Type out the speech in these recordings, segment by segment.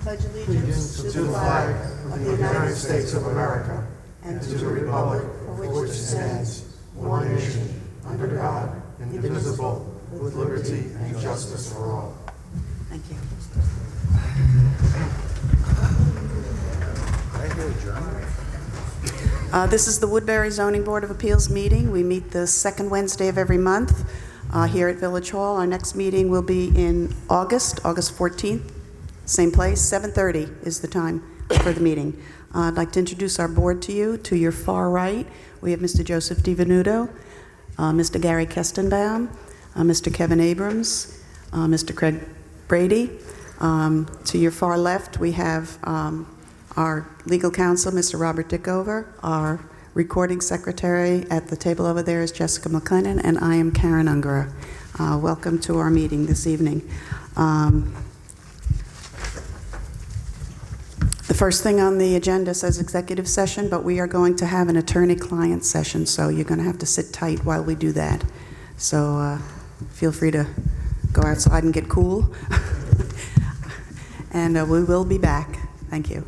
pledge allegiance to the flag of the United States of America and to the republic for which it stands, one nation, under God, indivisible, with liberty and justice for all. Thank you. This is the Woodbury Zoning Board of Appeals meeting. We meet the second Wednesday of every month here at Village Hall. Our next meeting will be in August 14th, same place, 7:30 is the time for the meeting. I'd like to introduce our board to you. To your far right, we have Mr. Joseph DiVenuto, Mr. Gary Kestenbaum, Mr. Kevin Abrams, Mr. Craig Brady. To your far left, we have our legal counsel, Mr. Robert Dickover. Our recording secretary at the table over there is Jessica McLennan, and I am Karen Ungara. Welcome to our meeting this evening. The first thing on the agenda says executive session, but we are going to have an attorney-client session, so you're going to have to sit tight while we do that. So feel free to go outside and get cool. And we will be back. Thank you.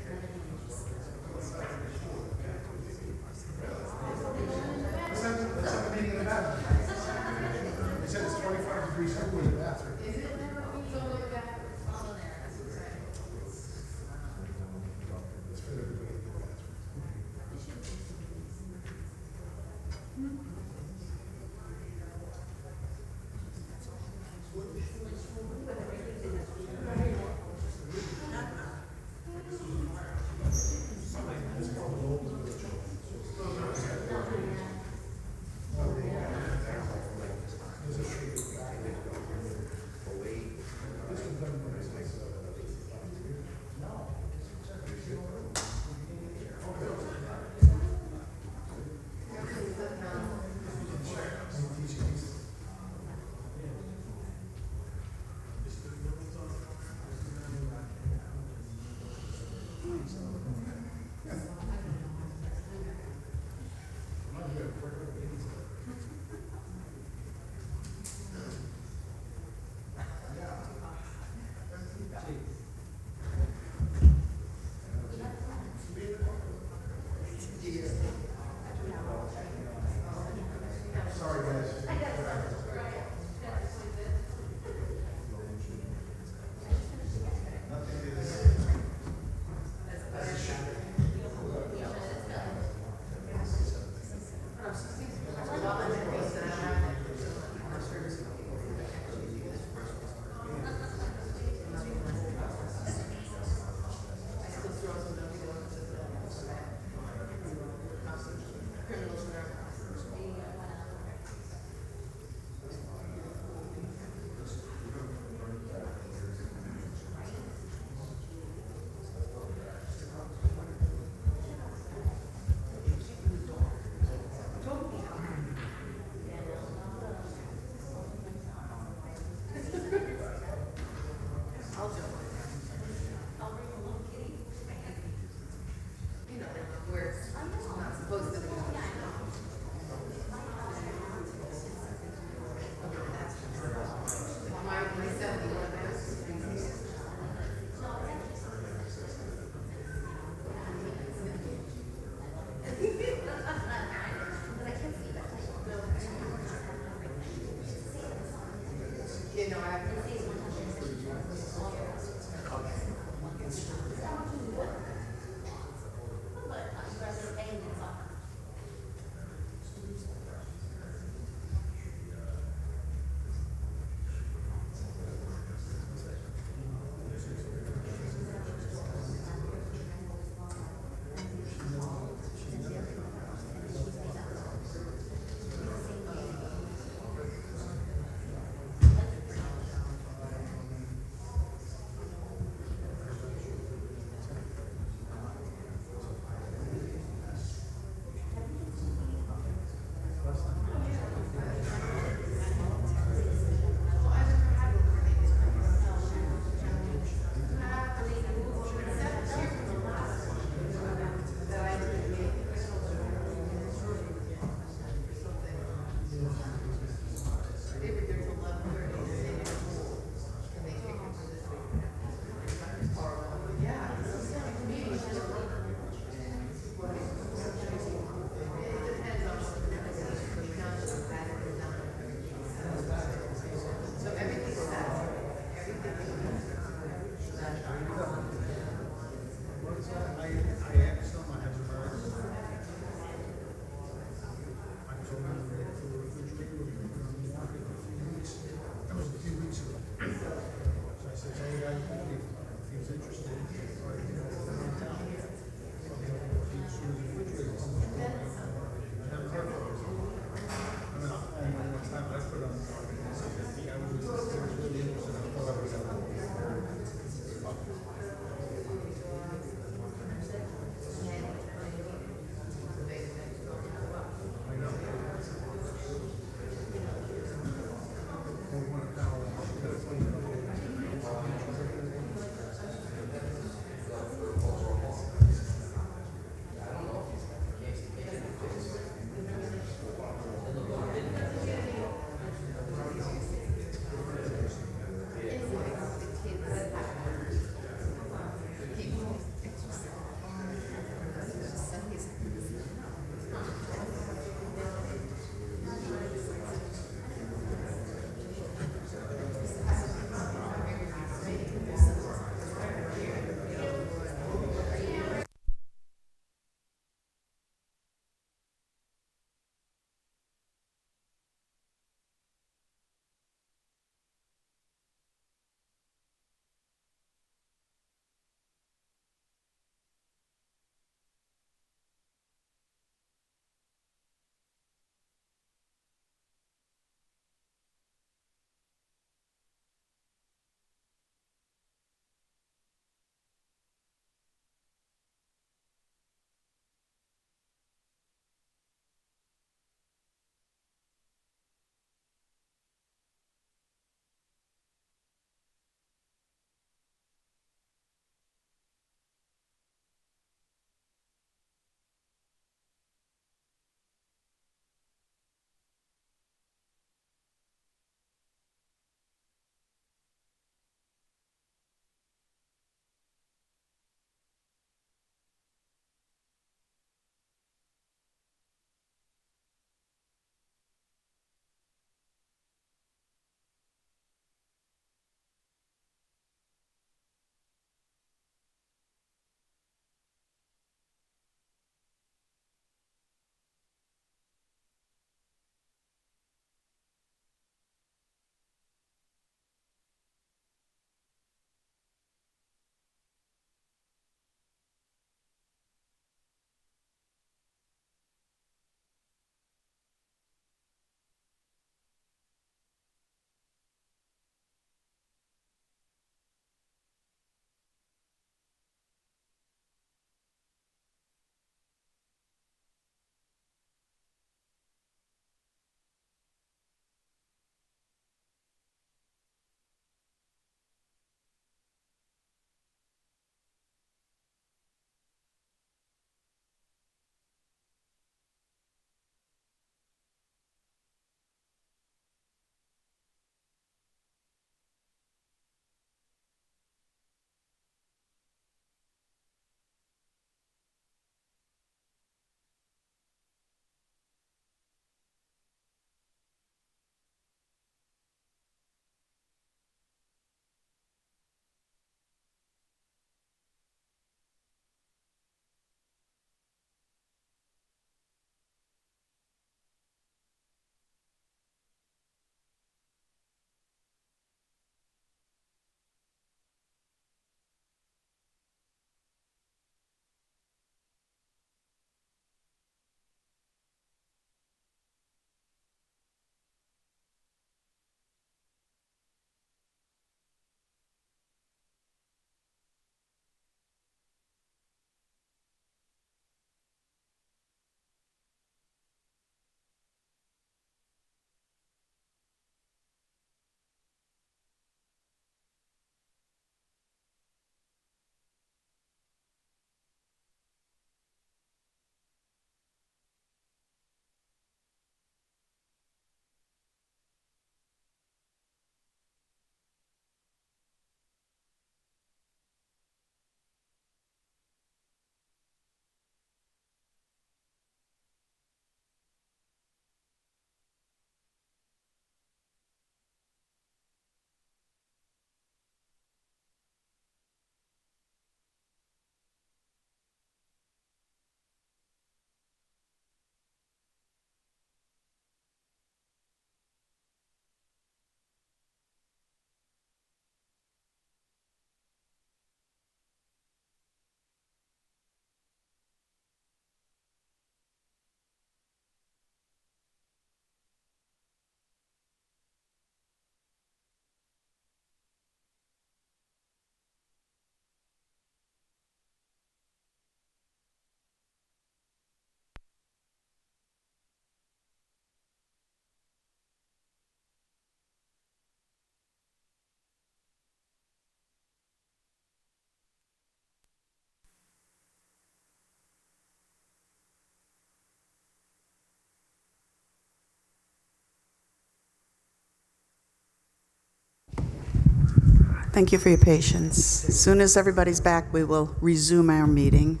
Thank you for your patience. As soon as everybody's back, we will resume our meeting.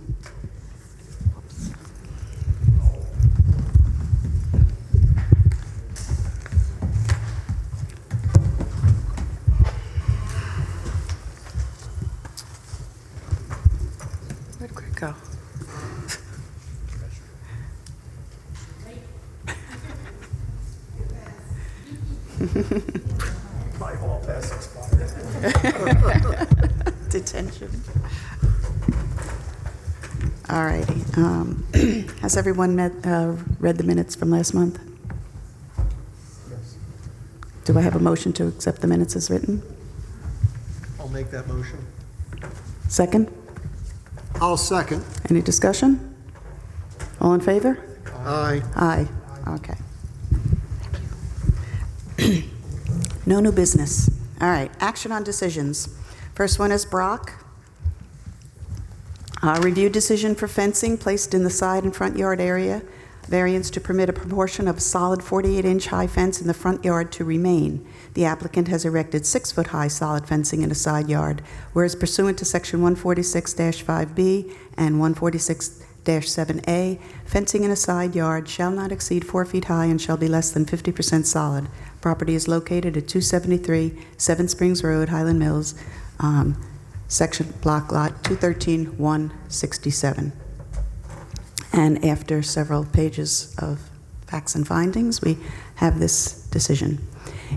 Where'd Greg go? My hall pass expired. Detention. All righty. Has everyone read the minutes from last month? Yes. Do I have a motion to accept the minutes as written? I'll make that motion. Second? I'll second. Any discussion? All in favor? Aye. Aye. Okay. No new business. All right, action on decisions. First one is Brock. Review decision for fencing placed in the side and front yard area. Variance to permit a proportion of a solid 48-inch high fence in the front yard to remain. The applicant has erected 6-foot high solid fencing in a side yard, whereas pursuant to Section 146-5B and 146-7A, fencing in a side yard shall not exceed 4 feet high and shall be less than 50% solid. Property is located at 273 Seven Springs Road, Highland Mills, section block lot 213-167. And after several pages of facts and findings, we have this decision.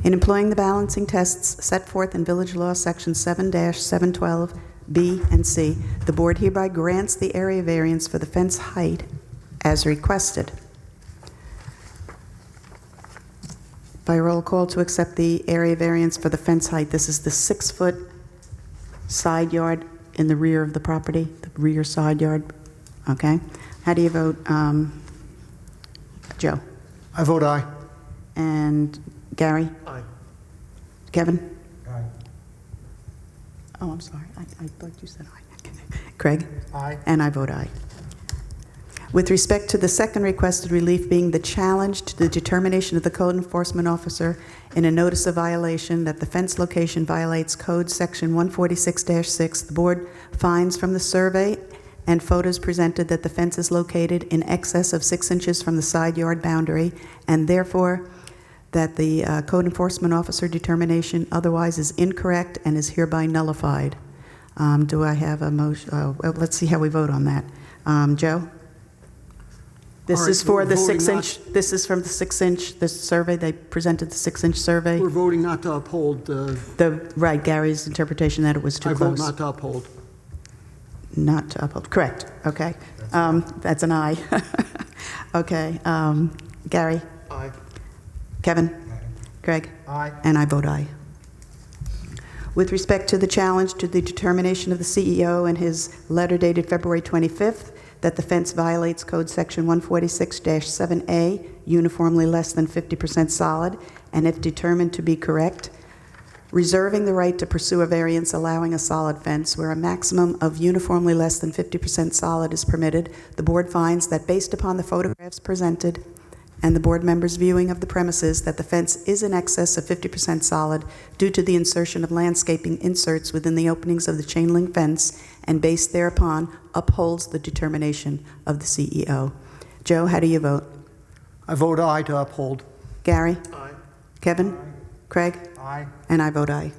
In employing the balancing tests set forth in Village Law Section 7-712 B and C, the board hereby grants the area variance for the fence height as requested. By roll call to accept the area variance for the fence height, this is the 6-foot side yard in the rear of the property, the rear side yard. Okay. How do you vote, Joe? I vote aye. And Gary? Aye. Kevin? Aye. Oh, I'm sorry. I thought you said aye. Craig? Aye. And I vote aye. With respect to the second requested relief being the challenge to the determination of the code enforcement officer in a notice of violation that the fence location violates Code Section 146-6, the board finds from the survey and photos presented that the fence is located in excess of 6 inches from the side yard boundary, and therefore that the code enforcement officer determination otherwise is incorrect and is hereby nullified. Do I have a motion? Well, let's see how we vote on that. Joe? This All right, is for we're the voting 6-inch, this is from the 6-inch, this survey, they presented the 6-inch survey. We're voting not to uphold. Right, Gary's interpretation that it was too I vote close. not to uphold. Not to uphold, correct, okay. That's an aye. Okay, Gary? Aye. Kevin? Greg? Aye. And I vote aye. With respect to the challenge to the determination of the CEO in his letter dated February 25th, that the fence violates Code Section 146-7A, uniformly less than 50% solid, and if determined to be correct, reserving the right to pursue a variance allowing a solid fence where a maximum of uniformly less than 50% solid is permitted, the board finds that based upon the photographs presented and the board members' viewing of the premises, that the fence is in excess of 50% solid due to the insertion of landscaping inserts within the openings of the chain link fence, and based thereupon upholds the determination of the CEO. Joe, how do you vote? I vote aye to uphold. Gary? Aye. Kevin? Aye. Craig? Aye. And I vote aye.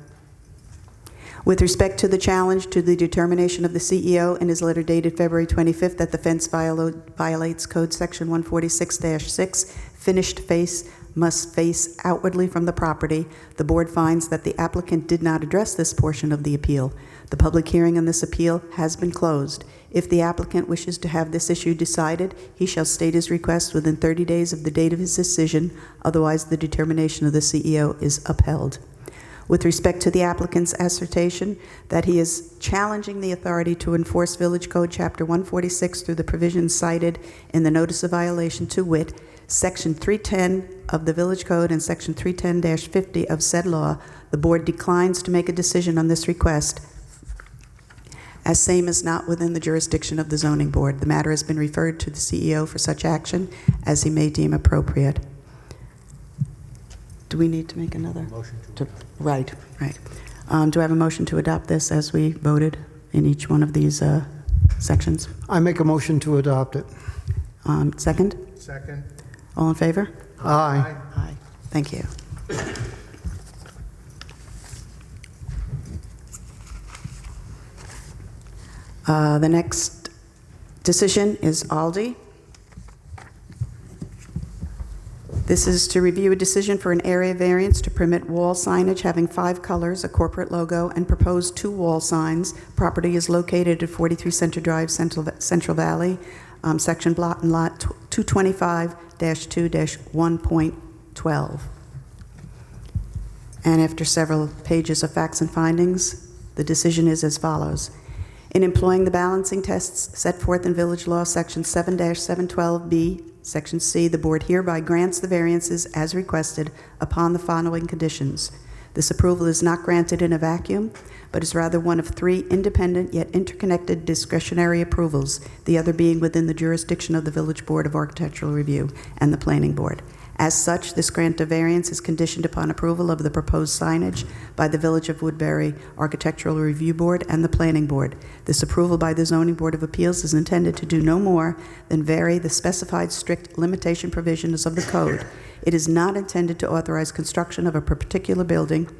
With respect to the challenge to the determination of the CEO in his letter dated February 25th that the fence violates Code Section 146-6, finished face must face outwardly from the property, the board finds that the applicant did not address this portion of the appeal. The public hearing on this appeal has been closed. If the applicant wishes to have this issue decided, he shall state his request within 30 days of the date of his decision, otherwise the determination of the CEO is upheld. With respect to the applicant's assertion that he is challenging the authority to enforce Village Code Chapter 146 through the provisions cited in the notice of violation, to wit, Section 310 of the Village Code and Section 310-50 of said law, the board declines to make a decision on this request, as same is not within the jurisdiction of the zoning board. The matter has been referred to the CEO for such action as he may deem appropriate. Do we need to make another? Motion Right. Do I have a motion to adopt this as we voted in each one of these sections? I make a motion to adopt it. Second? Second. All in favor? Aye. Aye. Thank you. The next decision is Aldi. This is to review a decision for an area variance to permit wall signage having 5 colors, a corporate logo, and proposed 2 wall signs. Property is located at 43 Center Drive, Central Valley, section block and lot 225-2-1.12. And after several pages of facts and findings, the decision is as follows. In employing the balancing tests set forth in Village Law, Section 7-712B, Section C, the Board hereby grants the variances as requested upon the following conditions. This approval is not granted in a vacuum, but is rather one of 3 independent yet interconnected discretionary approvals, the other being within the jurisdiction of the Village Board of Architectural Review and the Planning Board. As such, this grant of variance is conditioned upon approval of the proposed signage by the Village of Woodbury Architectural Review Board and the Planning Board. This approval by the Zoning Board of Appeals is intended to do no more than vary the specified strict limitation provisions of the code. It is not intended to authorize construction of a particular building,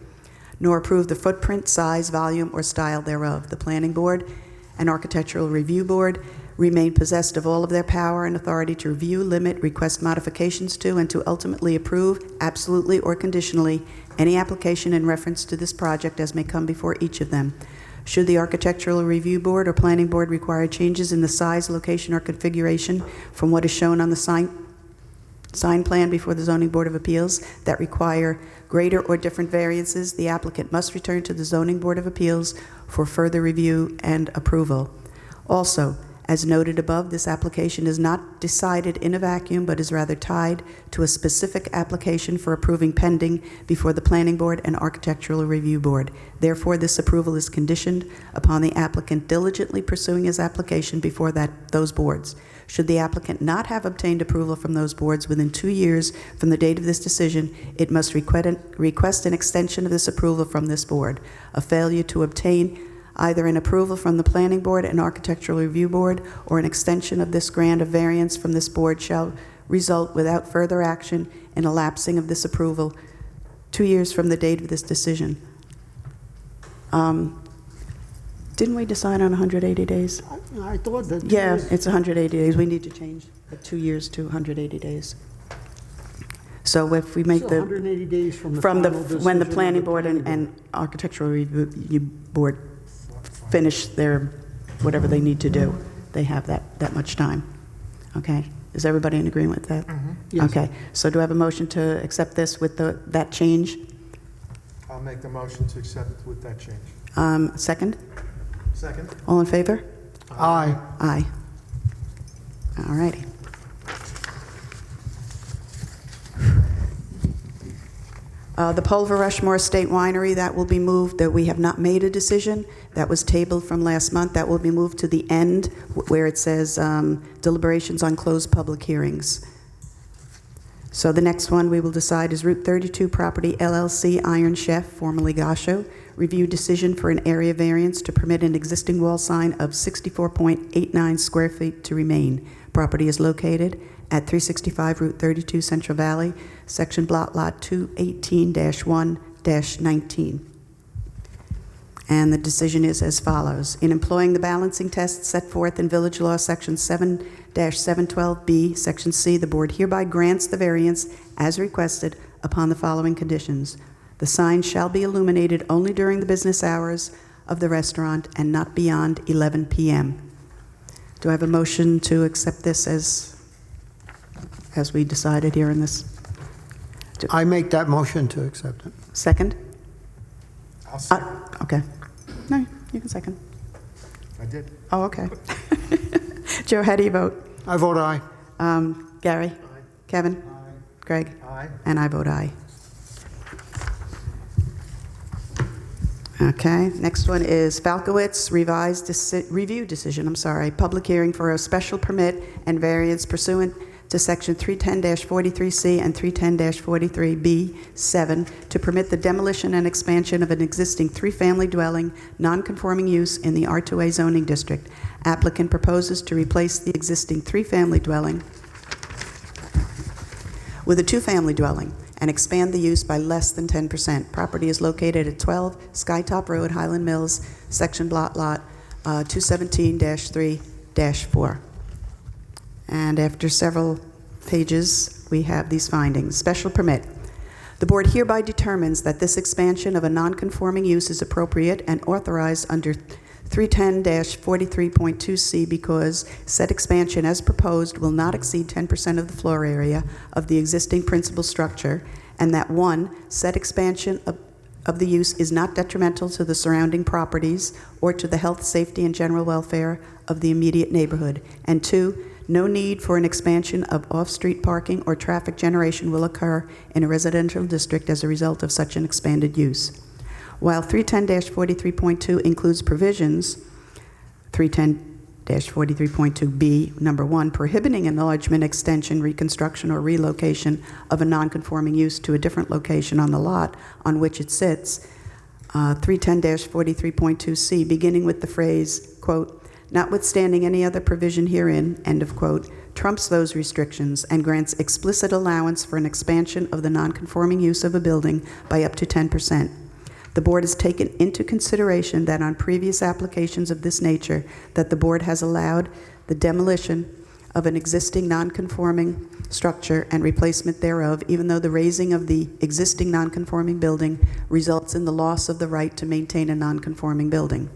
nor approve the footprint, size, volume, or style thereof. The Planning Board and Architectural Review Board remain possessed of all of their power and authority to review, limit, request modifications to, and to ultimately approve, absolutely or conditionally, any application in reference to this project as may come before each of them. Should the Architectural Review Board or Planning Board require changes in the size, location, or configuration from what is shown on the sign plan before the Zoning Board of Appeals that require greater or different variances, the applicant must return to the Zoning Board of Appeals for further review and approval. Also, as noted above, this application is not decided in a vacuum, but is rather tied to a specific application for approving pending before the Planning Board and Architectural Review Board. Therefore, this approval is conditioned upon the applicant diligently pursuing his application before those boards. Should the applicant not have obtained approval from those boards within 2 years from the date of this decision, it must request an extension of this approval from this board. A failure to obtain either an approval from the Planning Board and Architectural Review Board or an extension of this grant of variance from this board shall result without further action in a lapsing of this approval 2 years from the date of this decision. Didn't we decide on 180 days? I thought that. Yeah, it's 180 days. We need to change the 2 years to 180 days. So if we make So the 180 days from the when the decision of Planning the Board Planning and Architectural Review Board finish their, whatever they need to do, they have that much time. Okay? Is everybody in agreement with that? Yes. Okay. So do I have a motion to accept this with that change? I'll make the motion to accept it with that change. Second? Second. All in favor? Aye. Aye. All righty. The Pulver Rushmore Estate Winery, that will be moved, that we have not made a decision. That was tabled from last month. That will be moved to the end where it says deliberations on closed public hearings. So the next one we will decide is Route 32 Property LLC Iron Chef, formerly Gasho. Review decision for an area variance to permit an existing wall sign of 64.89 square feet to remain. Property is located at 365 Route 32 Central Valley, section block lot 218-1-19. And the decision is as follows. In employing the balancing tests set forth in Village Law Section 7-712B, Section C, the Board hereby grants the variance as requested upon the following conditions. The sign shall be illuminated only during the business hours of the restaurant and not beyond 11 p.m. Do I have a motion to accept this as we decided here in this? I make that motion to accept it. Second? I'll second. Okay. No, you can second. I did. Oh, okay. Joe, how do you vote? I vote aye. Gary? Kevin? Greg? Aye. And I vote aye. Okay, next one is Falkowitz revised review decision, public hearing for a special permit and variance pursuant to Section 310-43C and 310-43B7 to permit the demolition and expansion of an existing three-family dwelling, non-conforming use in the R2A zoning district. Applicant proposes to replace the existing three-family dwelling with a two-family dwelling and expand the use by less than 10%. Property is located at 12 Skytop Road, Highland Mills, Section Lot 217-3-4. And after several pages, we have these findings. Special permit. The board hereby determines that this expansion of a non-conforming use is appropriate and authorized under 310-43.2C because said expansion as proposed will not exceed 10% of the floor area of the existing principal structure, and that 1, said expansion of the use is not detrimental to the surrounding properties or to the health, safety, and general welfare of the immediate neighborhood, and 2, no need for an expansion of off-street parking or traffic generation will occur in a residential district as a result of such an expanded use. While 310-43.2 includes provisions, 310-43.2B, number 1, prohibiting enlargement, extension, reconstruction, or relocation of a nonconforming use to a different location on the lot on which it sits, 310-43.2C, beginning with the phrase, quote, notwithstanding any other provision herein, end of quote, trumps those restrictions and grants explicit allowance for an expansion of the nonconforming use of a building by up to 10%. The board has taken into consideration that on previous applications of this nature, that the board has allowed the demolition of an existing nonconforming structure and replacement thereof, even though the raising of the existing nonconforming building results in the loss of the right to maintain a nonconforming building.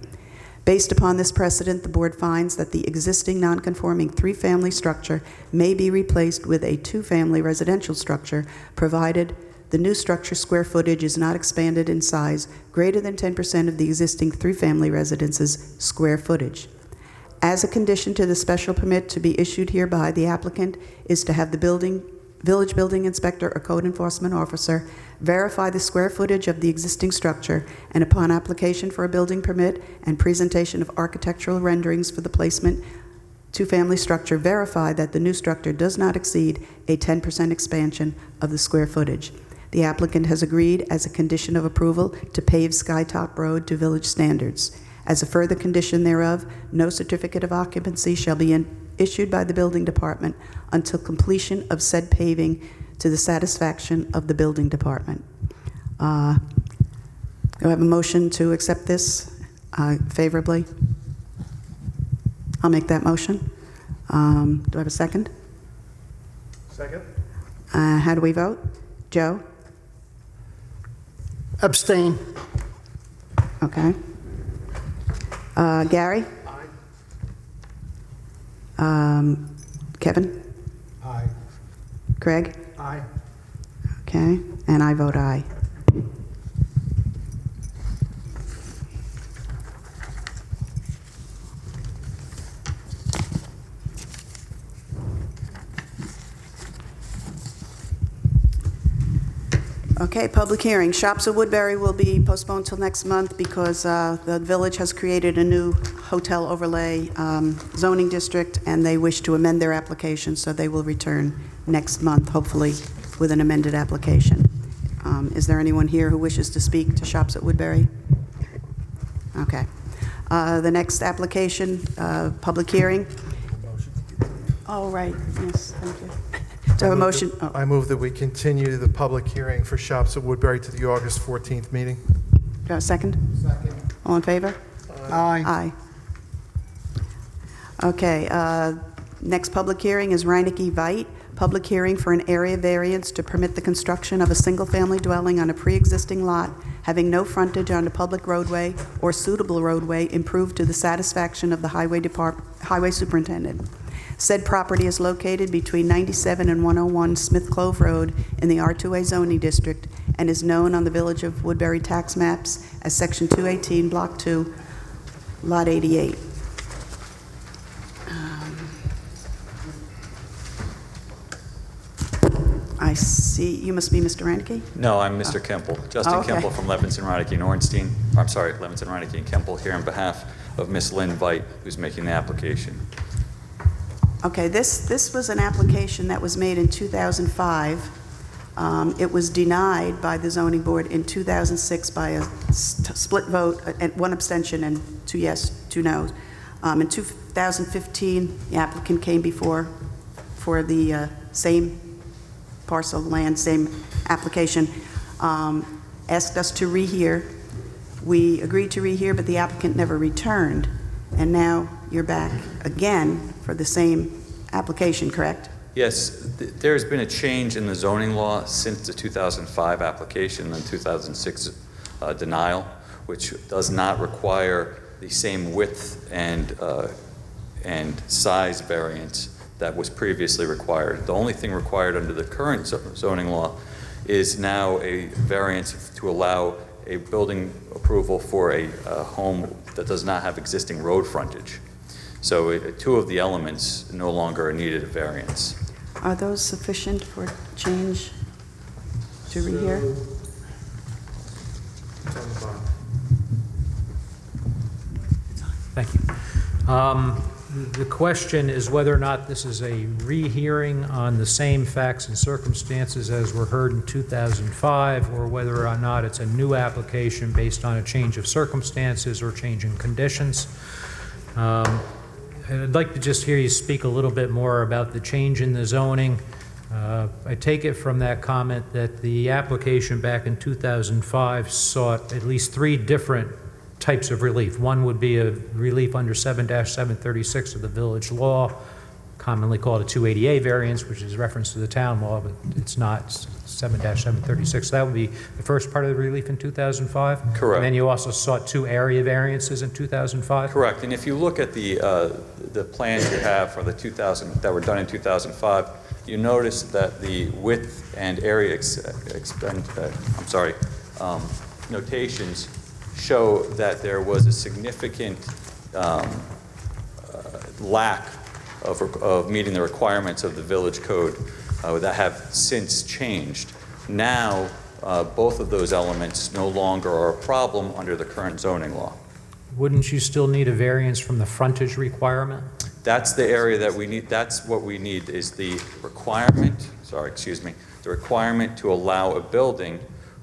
Based upon this precedent, the board finds that the existing nonconforming three-family structure may be replaced with a two-family residential structure, provided the new structure square footage is not expanded in size greater than 10% of the existing three-family residence's square footage. As a condition to the special permit to be issued hereby, the applicant is to have the village building inspector or code enforcement officer verify the square footage of the existing structure, and upon application for a building permit and presentation of architectural renderings for the placement two-family structure, verify that the new structure does not exceed a 10% expansion of the square footage. The applicant has agreed as a condition of approval to pave Skytop Road to village standards. As a further condition thereof, no certificate of occupancy shall be issued by the building department until completion of said paving to the satisfaction of the building department. Do I have a motion to accept this favorably? I'll make that motion. Do I have a second? Second. How do we vote? Joe? Abstain. Okay. Gary? Aye. Kevin? Aye. Craig? Aye. Okay, and I vote aye. Okay, public hearing. Shops at Woodbury will be postponed till next month because the village has created a new hotel overlay zoning district, and they wish to amend their application, so they will return next month, hopefully with an amended application. Is there anyone here who wishes to speak to Shops at Woodbury? Okay. The next application, public hearing. Oh, right, yes, thank you. Do I have a motion? Oh. I move that we continue the public hearing for Shops at Woodbury to the August 14th meeting. Do I have a second? Second. All in favor? Aye. Aye. Okay, next public hearing is Reineke Veit. Public hearing for an area variance to permit the construction of a single-family dwelling on a pre-existing lot having no frontage on a public roadway or suitable roadway improved to the satisfaction of the highway superintendent. Said property is located between 97 and 101 Smith Clove Road in the R2A zoning district and is known on the Village of Woodbury tax maps as Section 218, Block 2, Lot 88. I see, you must be Mr. Reineke? No, I'm Mr. Kemple, Justin okay. Kemple from Levinson, Reineke, and Ornstein. I'm sorry, Levinson, Reineke, and Kemple here on behalf of Miss Lynn Veit, who's making the application. Okay, this was an application that was made in 2005. It was denied by the zoning board in 2006 by a split vote, and 1 abstention and 2 yes, 2 no's. In 2015, the applicant came before for the same parcel of land, same application, asked us to rehear. We agreed to rehear, but the applicant never returned. And now you're back again for the same application, correct? Yes, there's been a change in the zoning law since the 2005 application and 2006 denial, which does not require the same width and size variance that was previously required. The only thing required under the current zoning law is now a variance to allow a building approval for a home that does not have existing road frontage. So 2 of the elements no longer are needed a variance. Are those sufficient for change to rehear? It's on the bottom. Thank you. The question is whether or not this is a rehearing on the same facts and circumstances as were heard in 2005, or whether or not it's a new application based on a change of circumstances or change in conditions. I'd like to just hear you speak a little bit more about the change in the zoning. I take it from that comment that the application back in 2005 sought at least 3 different types of relief. One would be a relief under 7-736 of the village law, commonly called a 280A variance, which is reference to the town law, but it's not 7-736. That would be the first part of the relief in 2005? Correct. And then you also sought 2 area variances in 2005? Correct, and if you look at the plans you have for the 2000 that were done in 2005, you notice that the width and area notations show that there was a significant lack of meeting the requirements of the village code that have since changed. Now, both of those elements no longer are a problem under the current zoning law. Wouldn't you still need a variance from the frontage requirement? That's the area that we need. That's what we need is the requirement, the requirement to allow a building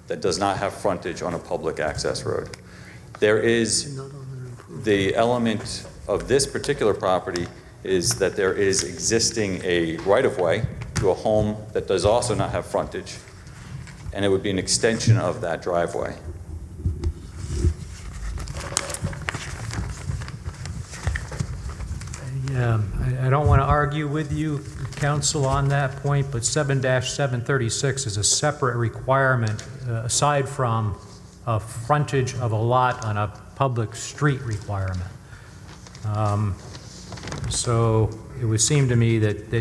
that does not have frontage on a public access road. There is the element of this particular property is that there is existing a right-of-way to a home that does also not have frontage, and it would be an extension of that driveway. Yeah, I don't want to argue with you, counsel, on that point, but 7-736 is a separate requirement aside from a frontage of a lot on a public street requirement. So it would seem to me that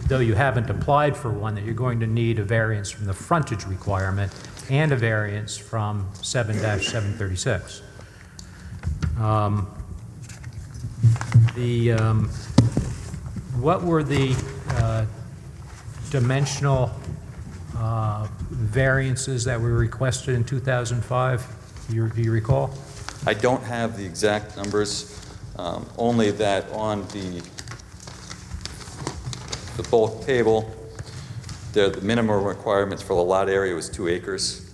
though you haven't applied for one, that you're going to need a variance from the frontage requirement and a variance from 7-736. What were the dimensional variances that were requested in 2005? Do you recall? I don't have the exact numbers, only that on the bulk table, the minimum requirements for the lot area was 2 acres,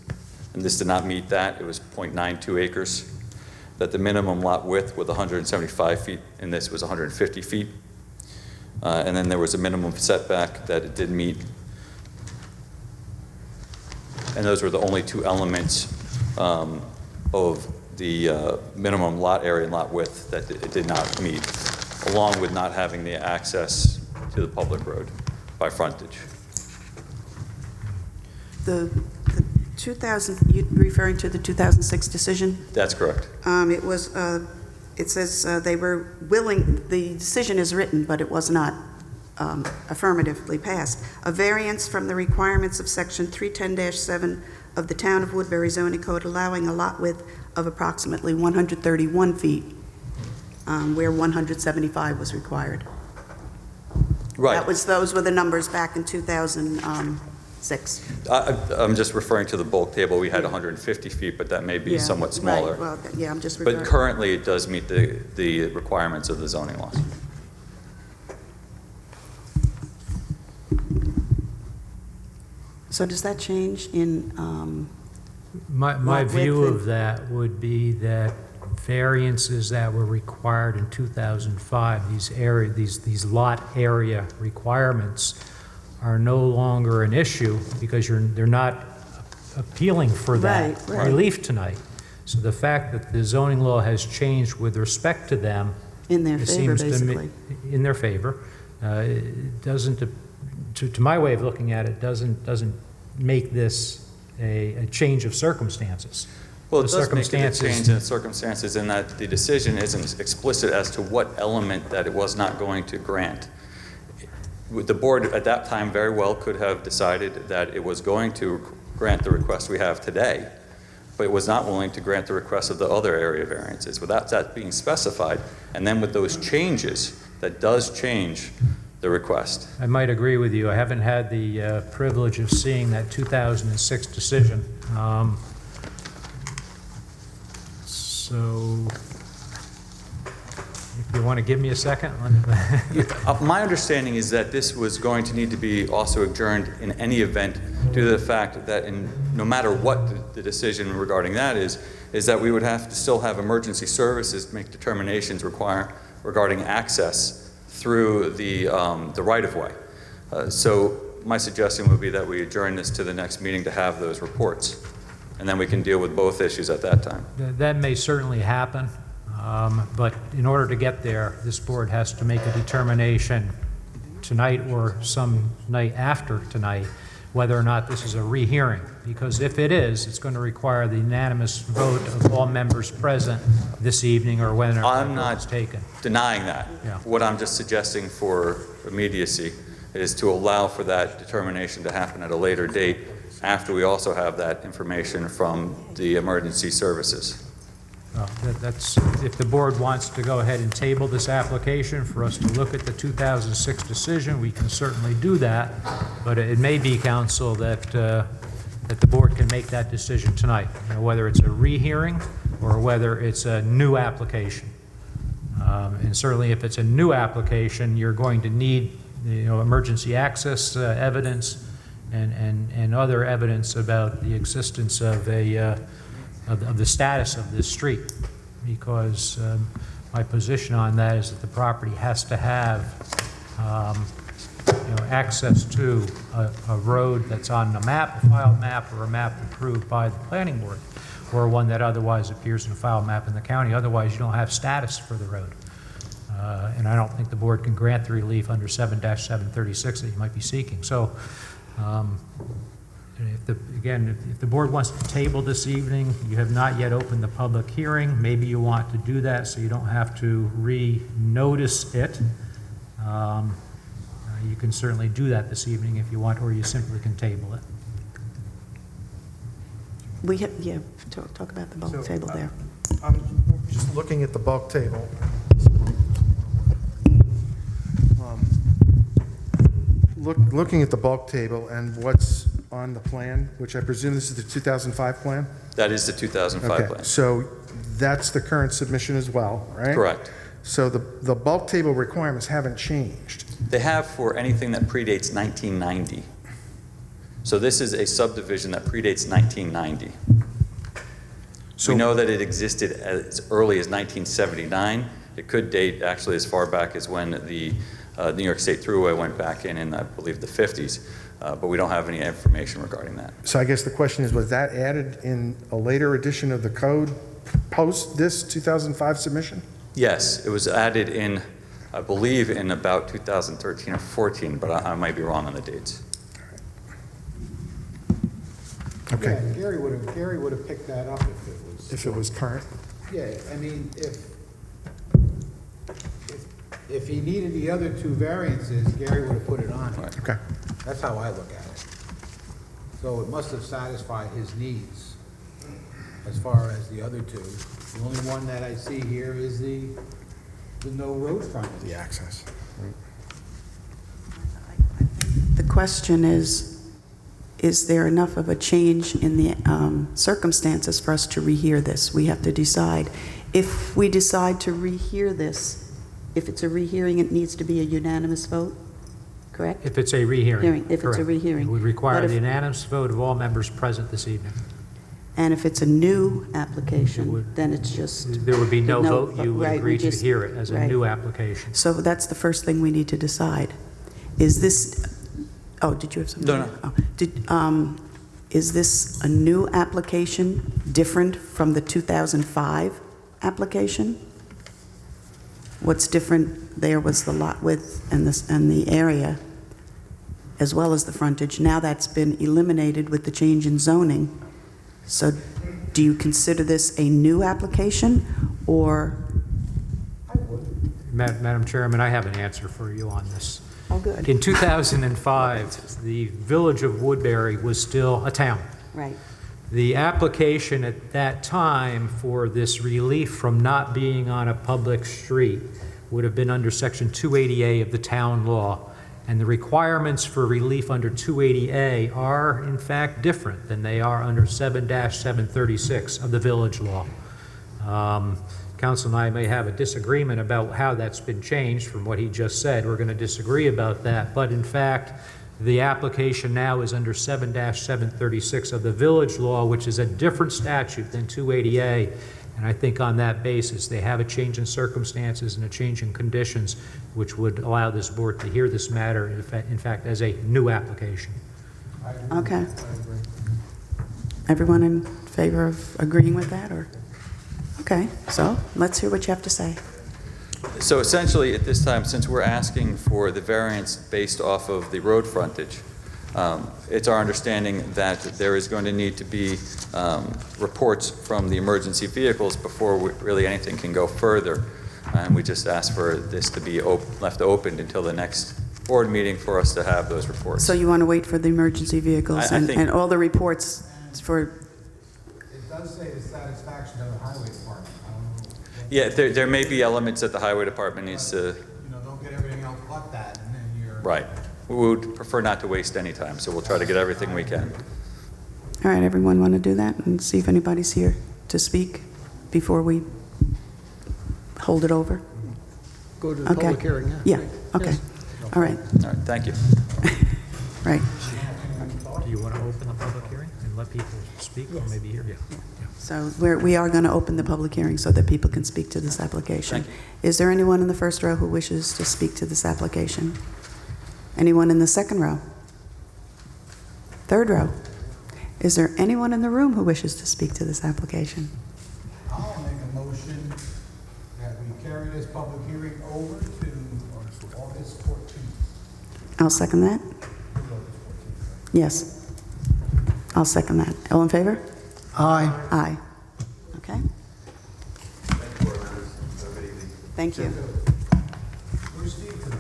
and this did not meet that. It was 0.92 acres. That the minimum lot width was 175 feet, and this was 150 feet. And then there was a minimum setback that it did meet. And those were the only 2 elements of the minimum lot area and lot width that it did not meet, along with not having the access to the public road by frontage. The 2000, you're referring to the 2006 decision? That's correct. It says they were willing, the decision is written, but it was not affirmatively passed. A variance from the requirements of section 310-7 of the Town of Woodbury zoning code allowing a lot width of approximately 131 feet, where 175 was required. Right. Those were the numbers back in 2006. I'm just referring to the bulk table. We had 150 feet, but that may be Yeah, somewhat smaller. Right. Well, yeah, I'm just referring. But currently, it does meet the requirements of the zoning laws. So does that change in, My What view with of that would be that variances that were required in 2005, these lot area requirements are no longer an issue because they're not appealing for that Right, right. relief tonight. So the fact that the zoning law has changed with respect to them, in their it favor, seems to basically? me, in their favor, it doesn't, to my way of looking at it, doesn't make this a change of circumstances. Well, it The does make it a circumstances- change in the circumstances in that the decision isn't explicit as to what element that it was not going to grant. The board at that time very well could have decided that it was going to grant the request we have today, but it was not willing to grant the request of the other area variances without that being specified. And then with those changes, that does change the request. I might agree with you. I haven't had the privilege of seeing that 2006 decision. So if you want to give me a second. My understanding is that this was going to need to be also adjourned in any event due to the fact that no matter what the decision regarding that is that we would have to still have emergency services make determinations regarding access through the right-of-way. So my suggestion would be that we adjourn this to the next meeting to have those reports, and then we can deal with both issues at that time. That may certainly happen, but in order to get there, this board has to make a determination tonight or some night after tonight whether or not this is a rehearing. Because if it is, it's going to require the unanimous vote of all members present this evening or whenever I'm the vote not is taken. denying that. Yeah. What I'm just suggesting for immediacy is to allow for that determination to happen at a later date after we also have that information from the emergency services. Well, that's, if the board wants to go ahead and table this application for us to look at the 2006 decision, we can certainly do that, but it may be, counsel, that the board can make that decision tonight, whether it's a rehearing or whether it's a new application. And certainly if it's a new application, you're going to need emergency access evidence and other evidence about the existence of of the status of this street, because my position on that is that the property has to have access to a road that's on a map, a filed map, or a map approved by the planning board, or one that otherwise appears in a filed map in the county. Otherwise, you don't have status for the road. And I don't think the board can grant the relief under 7-736 that you might be seeking. So, if the board wants to table this evening, you have not yet opened the public hearing. Maybe you want to do that so you don't have to re-notice it. You can certainly do that this evening if you want, or you simply can table it. Talk about the bulk table there. I'm just looking at the bulk table. Looking at the bulk table and what's on the plan, which I presume this is the 2005 plan? That is the 2005 Okay, plan. so that's the current submission as well, right? Correct. So the bulk table requirements haven't changed. They have for anything that predates 1990. So this is a subdivision that predates 1990. So We know that it existed as early as 1979. It could date actually as far back as when the New York State Thruway went back in I believe, the 50s. But we don't have any information regarding that. So I guess the question is, was that added in a later edition of the code post this 2005 submission? Yes, it was added in, I believe, in about 2013 or 14, but I might be wrong on the dates. Okay. Yeah, Gary would have picked that up If it was current? yeah, I mean, if he needed the other two variances, Gary would have put it on. Right. Okay. That's how I look at it. So it must have satisfied his needs as far as the other two. The only one that I see here is the no road frontage. The access. The question is there enough of a change in the circumstances for us to rehear this? We have to decide. If we decide to rehear this, if it's a rehearing, it needs to be a unanimous vote, correct? If it's a rehearing. Hearing, if it's a correct. rehearing. It would require But if- the unanimous vote of all members present this evening. And if it's a new It application, would- then it's just, There would be no vote. You would right, we agree to just- hear it as a right. new application. so that's the first thing we need to decide. Is this, oh, did you have something? No, no. Oh, is this a new application different from the 2005 application? What's different there was the lot width and the area, as well as the frontage. Now that's been eliminated with the change in zoning. So do you consider this a new application, or? Madam Chairman, I have an answer for you on this. Oh, good. In 2005, the village of Woodbury was still a town. Right. The application at that time for this relief from not being on a public street would have been under Section 280A of the town law. And the requirements for relief under 280A are, in fact, different than they are under 7-736 of the village law. Council and I may have a disagreement about how that's been changed from what he just said. We're going to disagree about that. But in fact, the application now is under 7-736 of the village law, which is a different statute than 280A. And I think on that basis, they have a change in circumstances and a change in conditions, which would allow this board to hear this matter, in fact, as a new application. Okay. Everyone in favor of agreeing with that, or? Okay, so let's hear what you have to say. So essentially, at this time, since we're asking for the variance based off of the road frontage, it's our understanding that there is going to need to be reports from the emergency vehicles before really anything can go further. And we just ask for this to be left open until the next board meeting for us to have those reports. So you want to wait for the emergency vehicles I think- and all the reports for, It does say the satisfaction of the highway department. I don't know. Yeah, there may be elements that the highway department needs to, You know, don't get everything else but that, and then you're. right. We would prefer not to waste any time, so we'll try to get everything we can. all right, everyone want to do that and see if anybody's here to speak before we hold it over? Go to the Okay. public hearing, yeah. Yeah, okay, all right, All right, thank you. right. Do you want to open the public hearing and let people speak, or maybe hear? Yeah. So we are going to open the public hearing so that people can speak to this application. Is there anyone in the first row who wishes to speak to this application? Anyone in the second row? Third row? Is there anyone in the room who wishes to speak to this application? I'll make a motion that we carry this public hearing over to August 14th. I'll second that. Yes. I'll second that. All in favor? Aye. Aye. Okay. Thank you. Where's Steve today?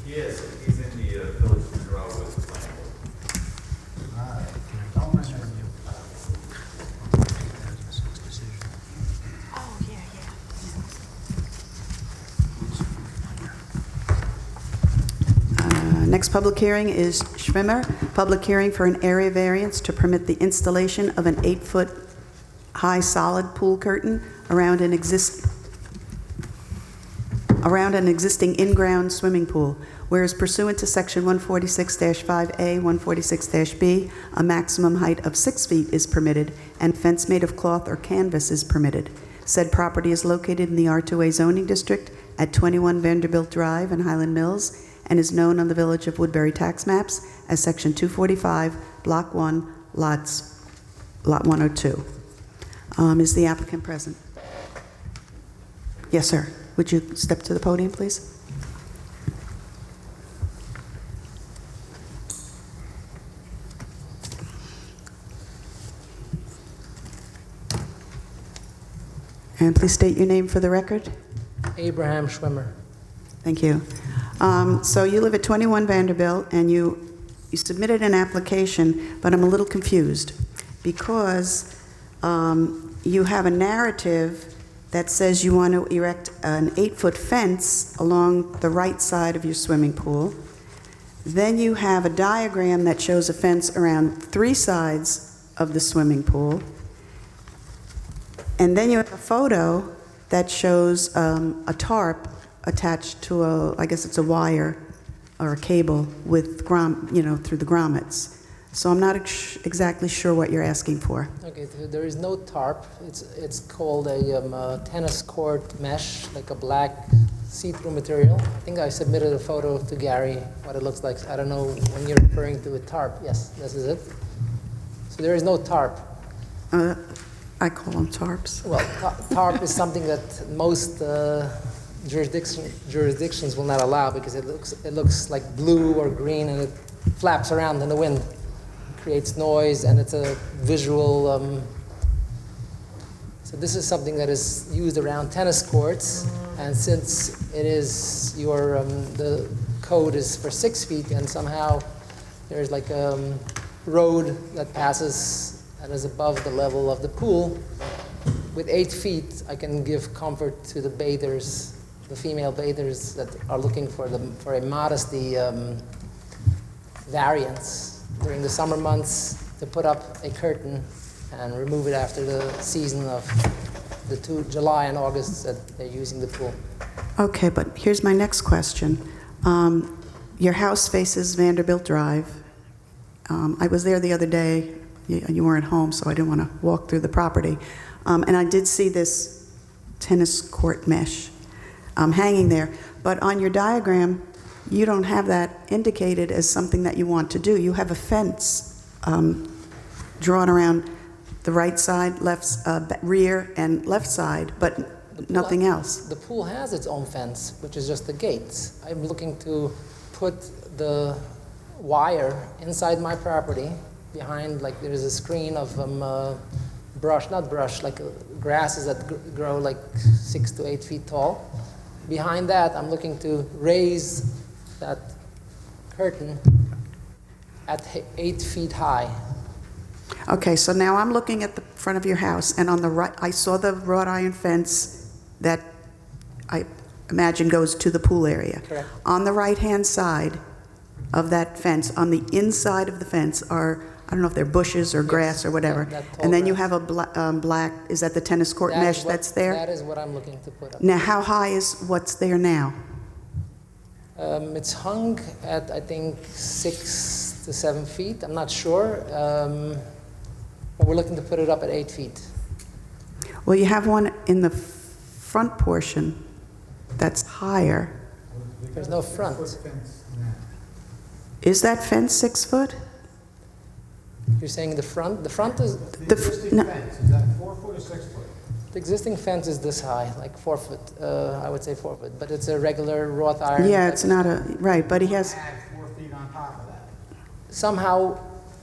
He is. He's in the village control with the planning board. All right. Tell him I know you. Next public hearing is Schwimmer, public hearing for an area variance to permit the installation of an 8-foot high solid pool curtain around an existing in-ground swimming pool, whereas pursuant to Section 146-5A, 146-B, a maximum height of 6 feet is permitted, and fence made of cloth or canvas is permitted. Said property is located in the R2A zoning district at 21 Vanderbilt Drive in Highland Mills, and is known on the Village of Woodbury tax maps as Section 245, Block 1, Lot 102. Is the applicant present? Yes, sir. Would you step to the podium, please? And please state your name for the record. Abraham Schwimmer. Thank you. So you live at 21 Vanderbilt, and you submitted an application, but I'm a little confused, because you have a narrative that says you want to erect an 8-foot fence along the right side of your swimming pool. Then you have a diagram that shows a fence around 3 sides of the swimming pool. And then you have a photo that shows a tarp attached to I guess it's a wire, or a cable with through the grommets. So I'm not exactly sure what you're asking for. Okay, so there is no tarp. It's called a tennis court mesh, like a black see-through material. I think I submitted a photo to Gary, what it looks like. I don't know when you're referring to a tarp. Yes, this is it. So there is no tarp. I call them tarps. Well, tarp is something that most jurisdictions will not allow because it looks like blue or green and it flaps around in the wind. Creates noise, and it's a visual. So this is something that is used around tennis courts, and since it is the code is for 6 feet, and somehow there's like a road that passes and is above the level of the pool. With 8 feet, I can give comfort to the bathers, the female bathers that are looking for a modesty variance during the summer months to put up a curtain and remove it after the season of the 2 July and August that they're using the pool. Okay, but here's my next question. Your house faces Vanderbilt Drive. I was there the other day. You weren't home, so I didn't want to walk through the property. And I did see this tennis court mesh hanging there. But on your diagram, you don't have that indicated as something that you want to do. You have a fence drawn around the right side, rear, and left side, but nothing else. The pool has its own fence, which is just the gates. I'm looking to put the wire inside my property behind, like there's a screen of grasses that grow like 6 to 8 feet tall. Behind that, I'm looking to raise that curtain at 8 feet high. Okay, so now I'm looking at the front of your house, and on the right, I saw the wrought iron fence that I imagine goes to the pool area. Correct. On the right-hand side of that fence, on the inside of the fence are, I don't know if they're bushes or grass or whatever, that tall and then you grass. have a black, is that the tennis court mesh that's there? That is what I'm looking to put up. Now, how high is what's there now? It's hung at, I think, 6 to 7 feet. I'm not sure. But we're looking to put it up at 8 feet. Well, you have one in the front portion that's higher. There's no front. Is that fence 6 foot? You're saying the front? The front is, The no, Fence, is that 4 foot or 6 foot? the existing fence is this high, like 4 foot. I would say 4 foot, but it's a regular wrought iron. yeah, it's not a, right, but he has, Add 4 feet on top of that. Somehow,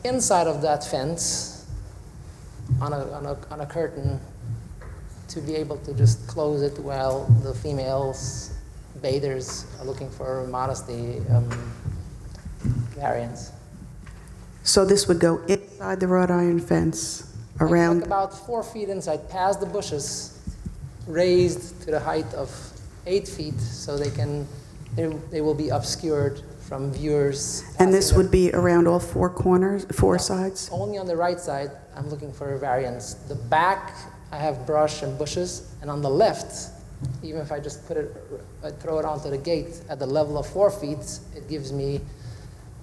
inside of that fence, on a curtain, to be able to just close it while the females bathers are looking for modesty variance. so this would go inside the wrought iron fence, Like around, about 4 feet inside, past the bushes, raised to the height of 8 feet, so they will be obscured from viewers. and this passing would be around all 4 corners, 4 sides? Only on the right side, I'm looking for a variance. The back, I have brush and bushes, and on the left, even if I just throw it onto the gate at the level of 4 feet, it gives me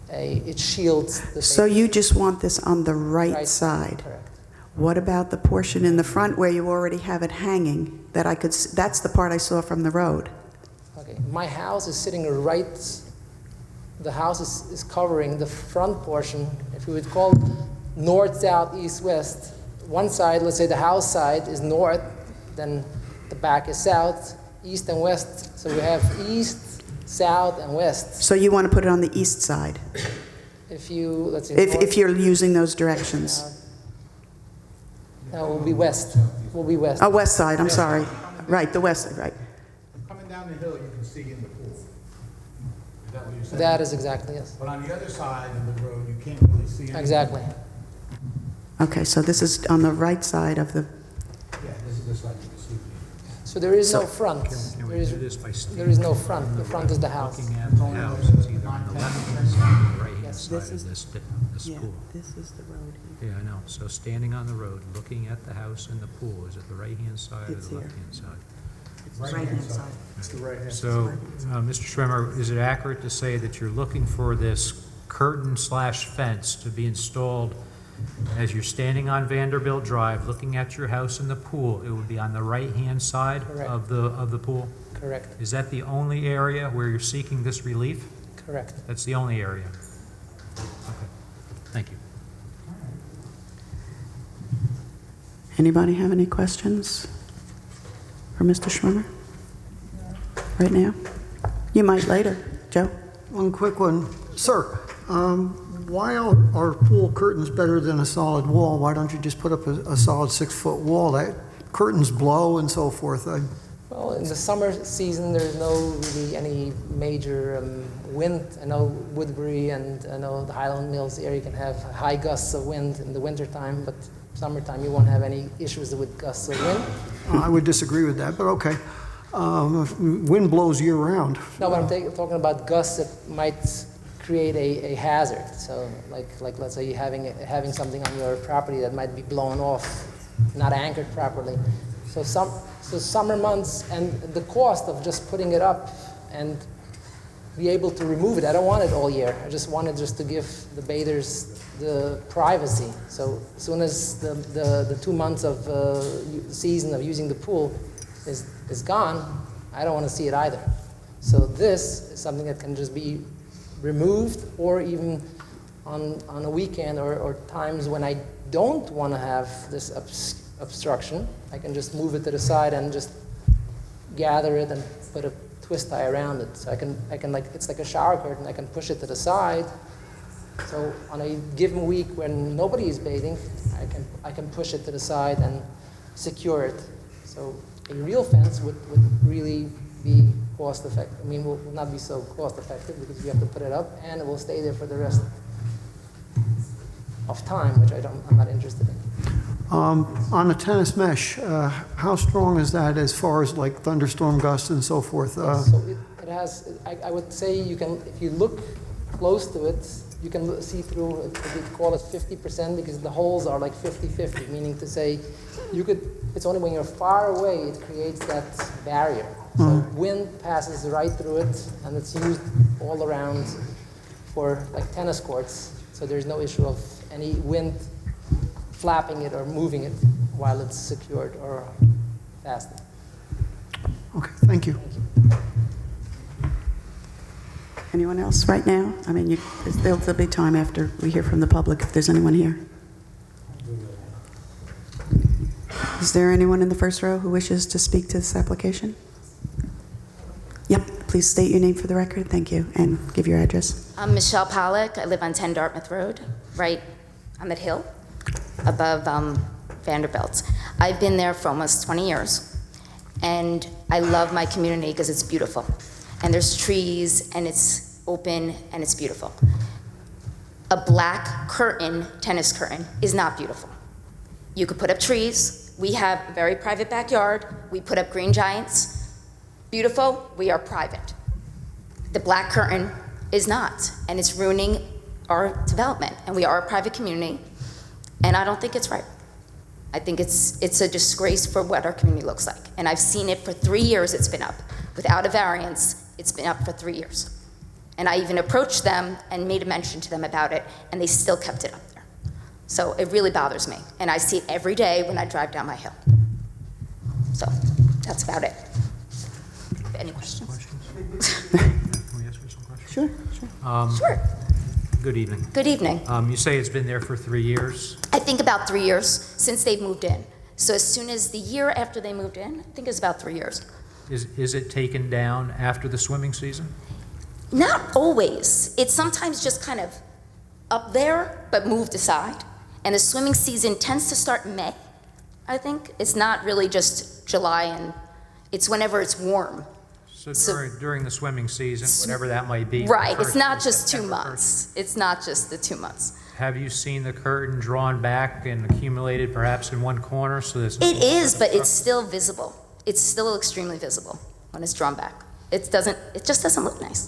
it shields the So face. you just want this on the right side? Correct. What about the portion in the front where you already have it hanging, that I could, that's the part I saw from the road? Okay, my house is sitting right, the house is covering the front portion, if we would call north, south, east, west. One side, let's say the house side is north, then the back is south, east and west. So we have east, south, and west. So you want to put it on the east side, If you, let's say. if you're using those directions? No, it will be west, will be west. Oh, west side, I'm sorry. Right, the west side, right. Coming down the hill, you can see in the pool. Is that what you're saying? That is exactly, yes. But on the other side of the road, you can't really see anything. Exactly. Okay, so this is on the right side of the, Yeah, this is the side you can see. So there is no front. Can There we is, do this by there is no front. The front is the house. looking at the house? It's either on the left-hand side or the right-hand Yes. side of this pool. this is the road Yeah, I know. So standing on the road, looking at the house and the pool, is it the right-hand side or It's the here. left-hand side? Right-hand side. It's the right hand. So, Mr. Schwimmer, is it accurate to say that you're looking for this curtain/fence to be installed as you're standing on Vanderbilt Drive, looking at your house and the pool? It would be on the right-hand side Correct. of the pool? Correct, Is that the only area where you're seeking this relief? correct. That's the only area? Okay, thank you. Anybody have any questions for Mr. Schwimmer? Right now? You might later. Joe? One quick one. Sir, why are pool curtains better than a solid wall? Why don't you just put up a solid 6-foot wall? That curtains blow and so forth. Well, in the summer season, there's no really any major wind. I know Woodbury and I know the Highland Mills area can have high gusts of wind in the wintertime, but summertime you won't have any issues with gusts of wind. I would disagree with that, but okay. Wind blows year-round. No, but I'm talking about gusts that might create a hazard. So, like let's say you're having something on your property that might be blown off, not anchored properly. So summer months and the cost of just putting it up and be able to remove it. I don't want it all year. I just wanted to give the bathers the privacy. So as soon as the 2 months of season of using the pool is gone, I don't want to see it either. So this is something that can just be removed, or even on a weekend or times when I don't want to have this obstruction, I can just move it to the side and just gather it and put a twist tie around it. So I can like, it's like a shower curtain, I can push it to the side. So on a given week when nobody is bathing, I can push it to the side and secure it. So a real fence would really be cost effective. I mean, will not be so cost effective because you have to put it up and it will stay there for the rest of time, which I'm not interested in. On the tennis mesh, how strong is that as far as like thunderstorm gusts and so forth? So it has, I would say you can, if you look close to it, you can see through, we call it 50% because the holes are like 50-50, meaning to say it's only when you're far away it creates that barrier. So wind passes right through it and it's used all around for like tennis courts. So there's no issue of any wind flapping it or moving it while it's secured or fastened. Okay, thank you. Anyone else right now? I mean, there'll be time after we hear from the public if there's anyone here. Is there anyone in the first row who wishes to speak to this application? Yep, please state your name for the record. Thank you, and give your address. I'm Michelle Pollack. I live on 10 Dartmouth Road, right on that hill above Vanderbilt. I've been there for almost 20 years, and I love my community because it's beautiful. And there's trees, and it's open, and it's beautiful. A black curtain, tennis curtain, is not beautiful. You could put up trees. We have a very private backyard. We put up green giants. Beautiful, we are private. The black curtain is not, and it's ruining our development. And we are a private community, and I don't think it's right. I think it's a disgrace for what our community looks like. And I've seen it for 3 years, it's been up. Without a variance, it's been up for 3 years. And I even approached them and made a mention to them about it, and they still kept it up there. So it really bothers me. And I see it every day when I drive down my hill. So that's about it. Any questions? Can we ask you some questions? Sure, sure. Sure. Good evening. Good evening. You say it's been there for 3 years? I think about 3 years since they've moved in. So as soon as the year after they moved in, I think it's about 3 years. Is it taken down after the swimming season? Not always. It's sometimes just kind of up there, but moved aside. And the swimming season tends to start in May, I think. It's not really just July, and it's whenever it's warm. So during the swimming season, whatever that might be. Right, it's not just 2 September months. It's not just the 2 months. Have you seen the curtain drawn back and accumulated perhaps in one corner so that It is, but it's still visible. It's still extremely visible when it's drawn back. It just doesn't look nice.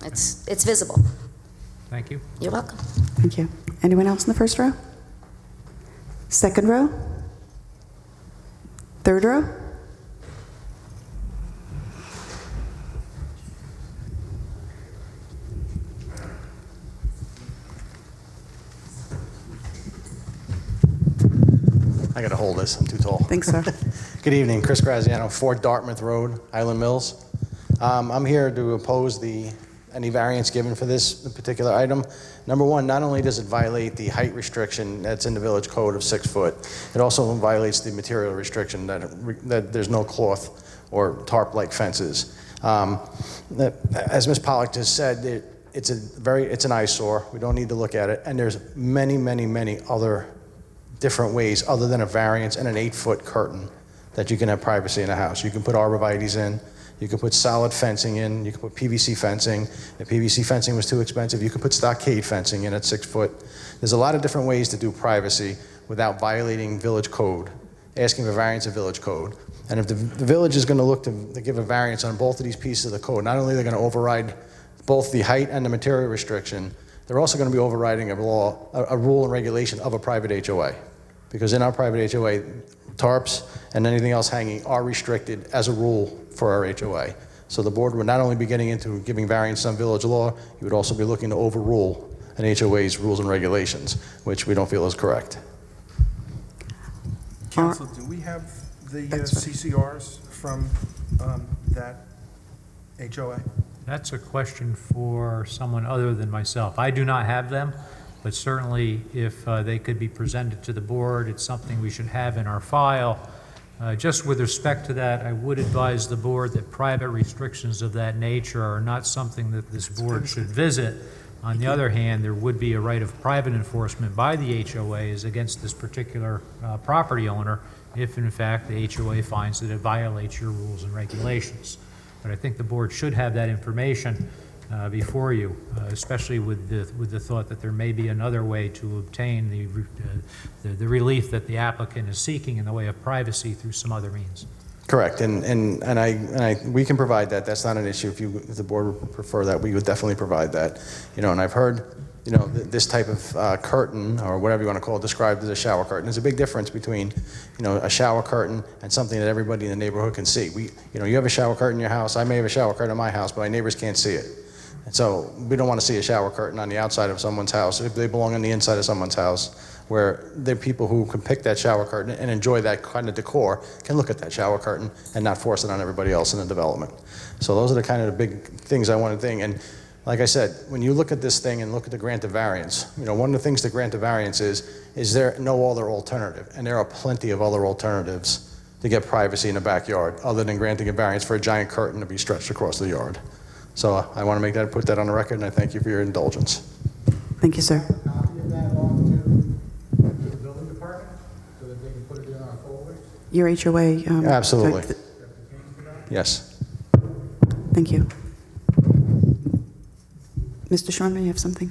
It's visible. Thank you. You're welcome. Thank you. Anyone else in the first row? Second row? Third row? I gotta hold this, I'm too tall. Thanks, sir. Good evening, Chris Graziano, 4 Dartmouth Road, Highland Mills. I'm here to oppose any variance given for this particular item. Number one, not only does it violate the height restriction that's in the village code of 6 foot, it also violates the material restriction that there's no cloth or tarp-like fences. As Ms. Pollock just said, it's an eyesore. We don't need to look at it. And there's many, many, many other different ways other than a variance and an 8-foot curtain that you can have privacy in a house. You can put arborvitaes in. You can put solid fencing in. You can put PVC fencing. If PVC fencing was too expensive, you could put stockade fencing in at 6 foot. There's a lot of different ways to do privacy without violating village code, asking for variance of village code. And if the village is going to look to give a variance on both of these pieces of the code, not only are they going to override both the height and the material restriction, they're also going to be overriding a rule and regulation of a private HOA. Because in our private HOA, tarps and anything else hanging are restricted as a rule for our HOA. So the board would not only be getting into giving variance on village law, you would also be looking to overrule an HOA's rules and regulations, which we don't feel is correct. Council, do we have the CCRs from that HOA? That's a question for someone other than myself. I do not have them, but certainly if they could be presented to the board, it's something we should have in our file. Just with respect to that, I would advise the board that private restrictions of that nature are not something that this board should visit. On the other hand, there would be a right of private enforcement by the HOAs against this particular property owner if, in fact, the HOA finds that it violates your rules and regulations. But I think the board should have that information before you, especially with the thought that there may be another way to obtain the relief that the applicant is seeking in the way of privacy through some other means. Correct, and we can provide that. That's not an issue. If the board would prefer that, we would definitely provide that. You know, and I've heard, you know, this type of curtain or whatever you want to call it described as a shower curtain. There's a big difference between, you know, a shower curtain and something that everybody in the neighborhood can see. You have a shower curtain in your house. I may have a shower curtain in my house, but my neighbors can't see it. And so we don't want to see a shower curtain on the outside of someone's house if they belong on the inside of someone's house, where there are people who can pick that shower curtain and enjoy that kind of decor, can look at that shower curtain and not force it on everybody else in the development. So those are the kind of the big things I want to think. And like I said, when you look at this thing and look at the grant of variance, you know, one of the things to grant a variance is there no other alternative? And there are plenty of other alternatives to get privacy in the backyard other than granting a variance for a giant curtain to be stretched across the yard. So I want to put that on the record, and I thank you for your indulgence. Thank you, sir. Copy of that off to the building department so that they can put it in our folders? Your HOA? Absolutely. Yes. Thank you. Mr. Sharma, you have something?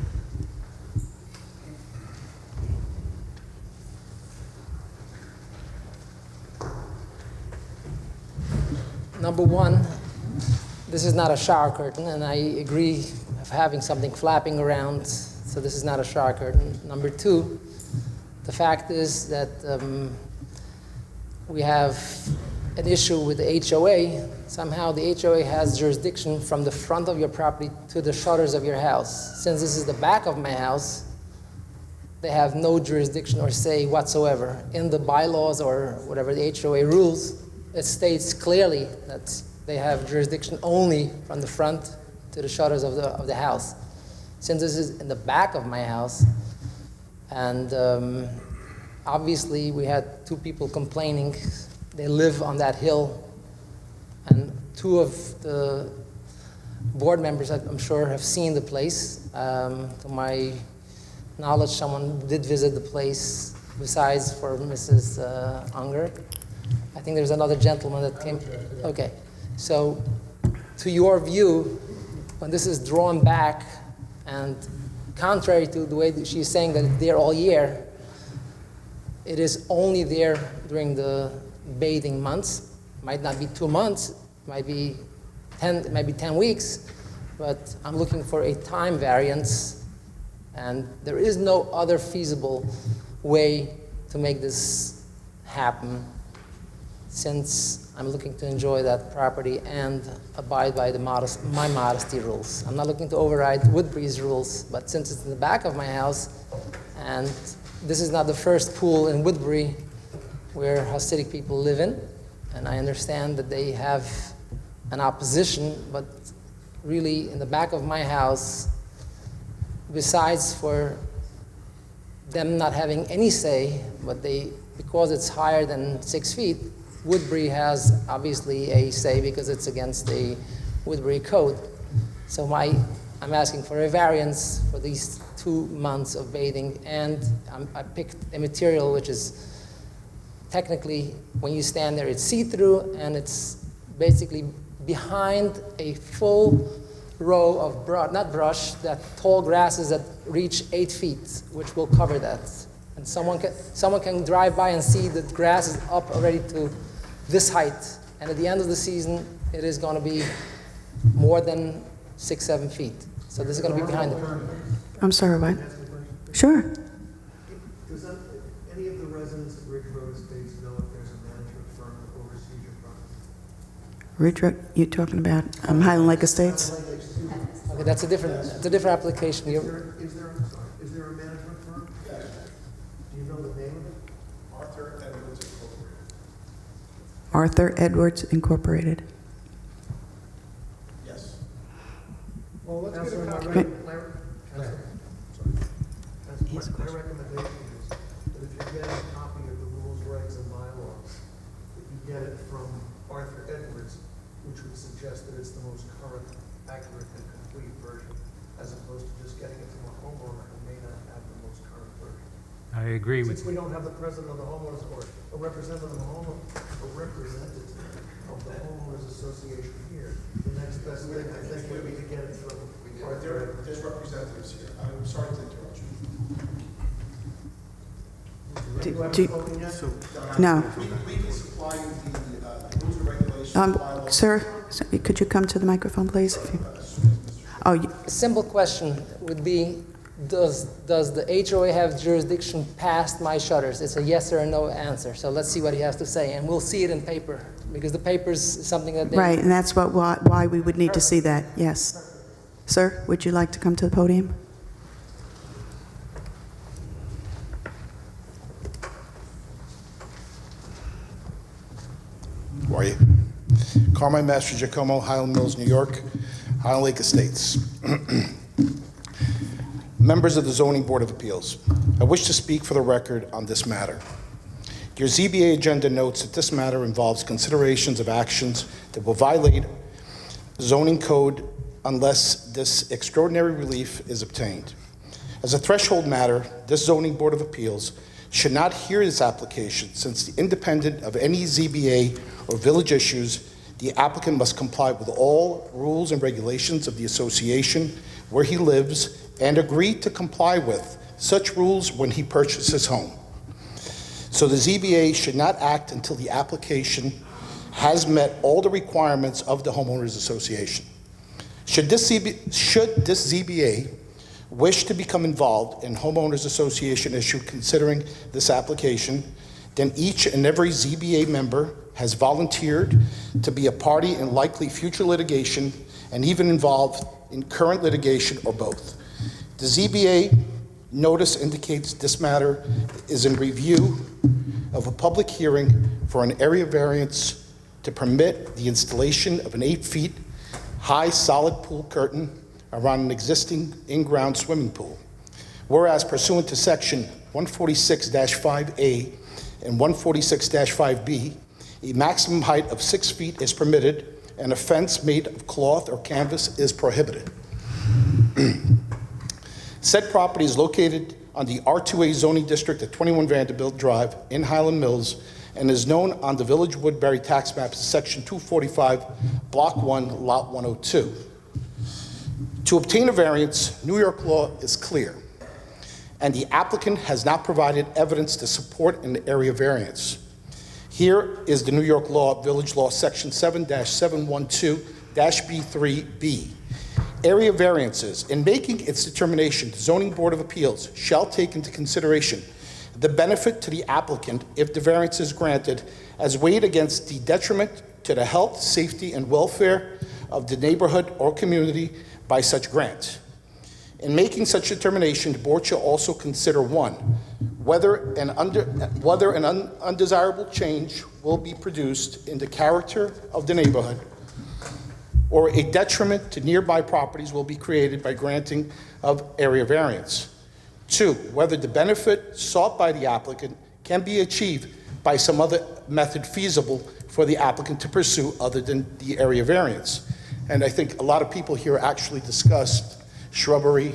Number one, this is not a shower curtain, and I agree of having something flapping around, so this is not a shower curtain. Number two, the fact is that we have an issue with the HOA. Somehow the HOA has jurisdiction from the front of your property to the shutters of your house. Since this is the back of my house, they have no jurisdiction or say whatsoever. In the bylaws or whatever the HOA rules, it states clearly that they have jurisdiction only from the front to the shutters of the house. Since this is in the back of my house, and obviously we had 2 people complaining. They live on that hill, and 2 of the board members, I'm sure, have seen the place. To my knowledge, someone did visit the place besides for Mrs. Unger. I think there's another gentleman that came. Okay. So, to your view, when this is drawn back, and contrary to the way that she's saying that it's there all year, it is only there during the bathing months. Might not be 2 months, might be 10 weeks, but I'm looking for a time variance, and there is no other feasible way to make this happen. since I'm looking to enjoy that property and abide by my modesty rules. I'm not looking to override Woodbury's rules, but since it's in the back of my house, and this is not the first pool in Woodbury where Hasidic people live in, and I understand that they have an opposition, but really in the back of my house, besides for them not having any say, but because it's higher than 6 feet, Woodbury has obviously a say because it's against the Woodbury code. So I'm asking for a variance for these 2 months of bathing, and I picked a material which is technically, when you stand there, it's see-through, and it's basically behind a full row of that tall grasses that reach 8 feet, which will cover that. And someone can drive by and see the grass is up already to this height. And at the end of the season, it is going to be more than 6-7 feet. So this is going to be behind it. I'm sorry, what? Sure. Does any of the residents of Ridge Road Estates know if there's a management firm that oversees your property? Ridge Road, you talking about Highland Lake Estates? Okay, that's a different application. Is there a management firm? Yes. Do you know the name of it? Arthur Edwards Incorporated. Yes. Well, let's get a copy. Okay. My recommendation is that if you get a copy of the rules, regs, and bylaws, that you get it from Arthur Edwards, which would suggest that it's the most current, accurate, and complete version, as opposed to just getting it from a homeowner who may not have the most current version. I agree with Since we don't have the president of the homeowners, or a representative of the homeowners, a representative of the homeowners association here, the next best thing, I think, would be to get it from Arthur Edwards. There's representatives here. I'm sorry to interrupt you. Do you have do- a voting yet? No. We can supply you the rules and regulations, bylaws. Sir, could you come to the microphone, please? Oh, A simple question would be, does the HOA have jurisdiction past my shutters? It's a yes or a no answer. So let's see what he has to say, and we'll see it in paper, because the paper's something that they... right, and that's why we would need to see that, yes. Sir, would you like to come to the podium? Who are you? Carmine Master Giacomo, Highland Mills, New York, Highland Lake Estates. Members of the Zoning Board of Appeals, I wish to speak for the record on this matter. Your ZBA agenda notes that this matter involves considerations of actions that will violate zoning code unless this extraordinary relief is obtained. As a threshold matter, this Zoning Board of Appeals should not hear this application, since independent of any ZBA or village issues, the applicant must comply with all rules and regulations of the association where he lives and agree to comply with such rules when he purchases his home. So the ZBA should not act until the application has met all the requirements of the homeowners association. Should this ZBA wish to become involved in homeowners association issue considering this application, then each and every ZBA member has volunteered to be a party in likely future litigation and even involved in current litigation or both. The ZBA notice indicates this matter is in review of a public hearing for an area variance to permit the installation of an 8 feet high solid pool curtain around an existing in-ground swimming pool. Whereas pursuant to section 146-5A and 146-5B, a maximum height of 6 feet is permitted and a fence made of cloth or canvas is prohibited. Said property is located on the R2A zoning district at 21 Vanderbilt Drive in Highland Mills and is known on the Village Woodbury tax map as section 245, block 1, lot 102. To obtain a variance, New York law is clear, and the applicant has not provided evidence to support an area variance. Here is the New York law, Village Law, section 7-712-B3B. Area variances. In making its determination, the Zoning Board of Appeals shall take into consideration the benefit to the applicant if the variance is granted as weighed against the detriment to the health, safety, and welfare of the neighborhood or community by such grant. In making such determination, the board shall also consider 1, whether an undesirable change will be produced in the character of the neighborhood or a detriment to nearby properties will be created by granting of area variance. 2, whether the benefit sought by the applicant can be achieved by some other method feasible for the applicant to pursue other than the area variance. And I think a lot of people here actually discussed shrubbery,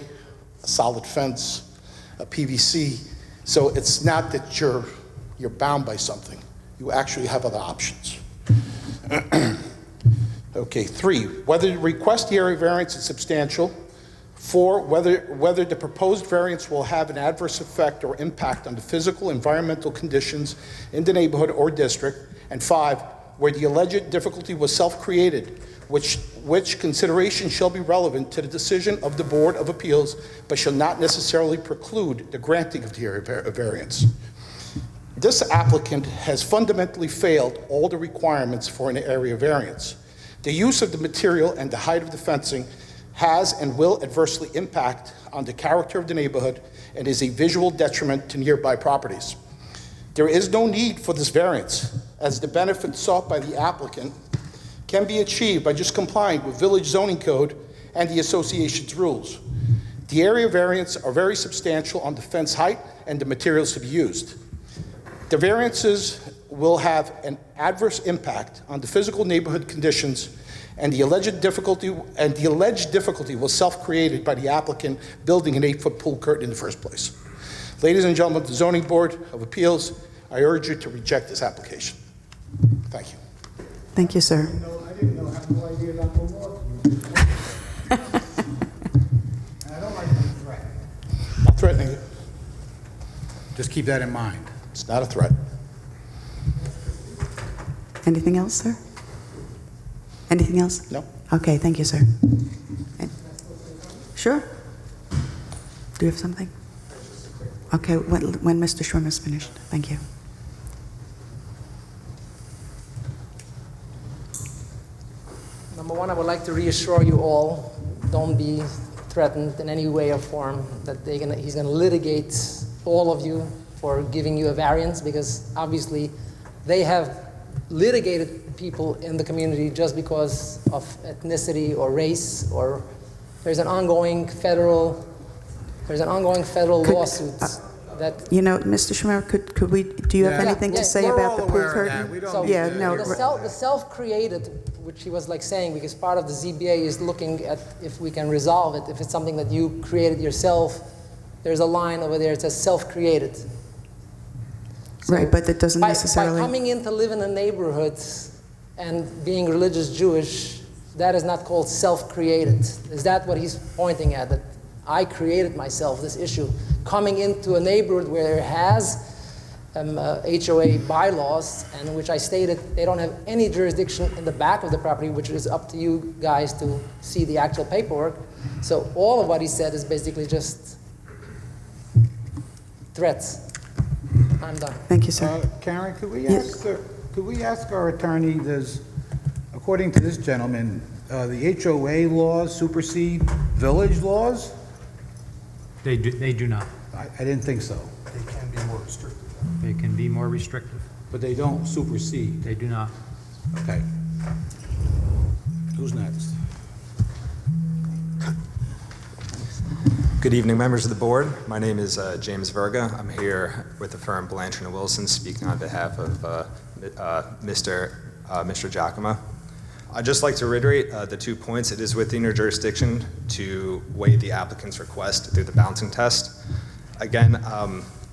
a solid fence, a PVC. So it's not that you're bound by something. You actually have other options. Okay, 3, whether the request area variance is substantial. 4, whether the proposed variance will have an adverse effect or impact on the physical, environmental conditions in the neighborhood or district. And 5, where the alleged difficulty was self-created, which consideration shall be relevant to the decision of the Board of Appeals, but shall not necessarily preclude the granting of the area variance. This applicant has fundamentally failed all the requirements for an area variance. The use of the material and the height of the fencing has and will adversely impact on the character of the neighborhood and is a visual detriment to nearby properties. There is no need for this variance, as the benefit sought by the applicant can be achieved by just complying with village zoning code and the association's rules. The area variants are very substantial on the fence height and the materials to be used. The variances will have an adverse impact on the physical neighborhood conditions, and the alleged difficulty was self-created by the applicant building an 8-foot pool curtain in the first place. Ladies and gentlemen of the Zoning Board of Appeals, I urge you to reject this application. Thank you. Thank you, sir. I didn't know, I have no idea about the law. And I don't like to be threatened. Not threatening you. Just keep that in mind. It's not a threat. Anything else, sir? Anything else? No. Okay, thank you, sir. Sure. Do you have something? Okay, when Mr. Schwimmer is finished. Thank you. Number one, I would like to reassure you all, don't be threatened in any way or form that he's going to litigate all of you for giving you a variance, because obviously they have litigated people in the community just because of ethnicity or race, or there's an ongoing federal lawsuit that. You know, Mr. Schwimmer, do you have anything to say We're about all the pool aware of curtain? that. We don't So need Yeah, to- no. the self-created, which he was like saying, because part of the ZBA is looking at if we can resolve it. If it's something that you created yourself, there's a line over there that says self-created. So Right, but that doesn't by necessarily. coming in to live in a neighborhood and being religious Jewish, that is not called self-created. Is that what he's pointing at? That I created myself this issue. Coming into a neighborhood where it has HOA bylaws, and which I stated they don't have any jurisdiction in the back of the property, which is up to you guys to see the actual paperwork. So all of what he said is basically just threats. I'm done. Thank you, sir. Karen, could we Yes. ask our attorney, according to this gentleman, the HOA laws supersede village laws? They do not. I didn't think so, They can be more restrictive. They can be more restrictive. but they don't supersede. They do not. Okay. Who's next? Good evening, members of the board. My name is James Verga. I'm here with the firm Blanchard & Wilson, speaking on behalf of Mr. Giacomo. I'd just like to reiterate the 2 points. It is within your jurisdiction to weigh the applicant's request through the balancing test. Again,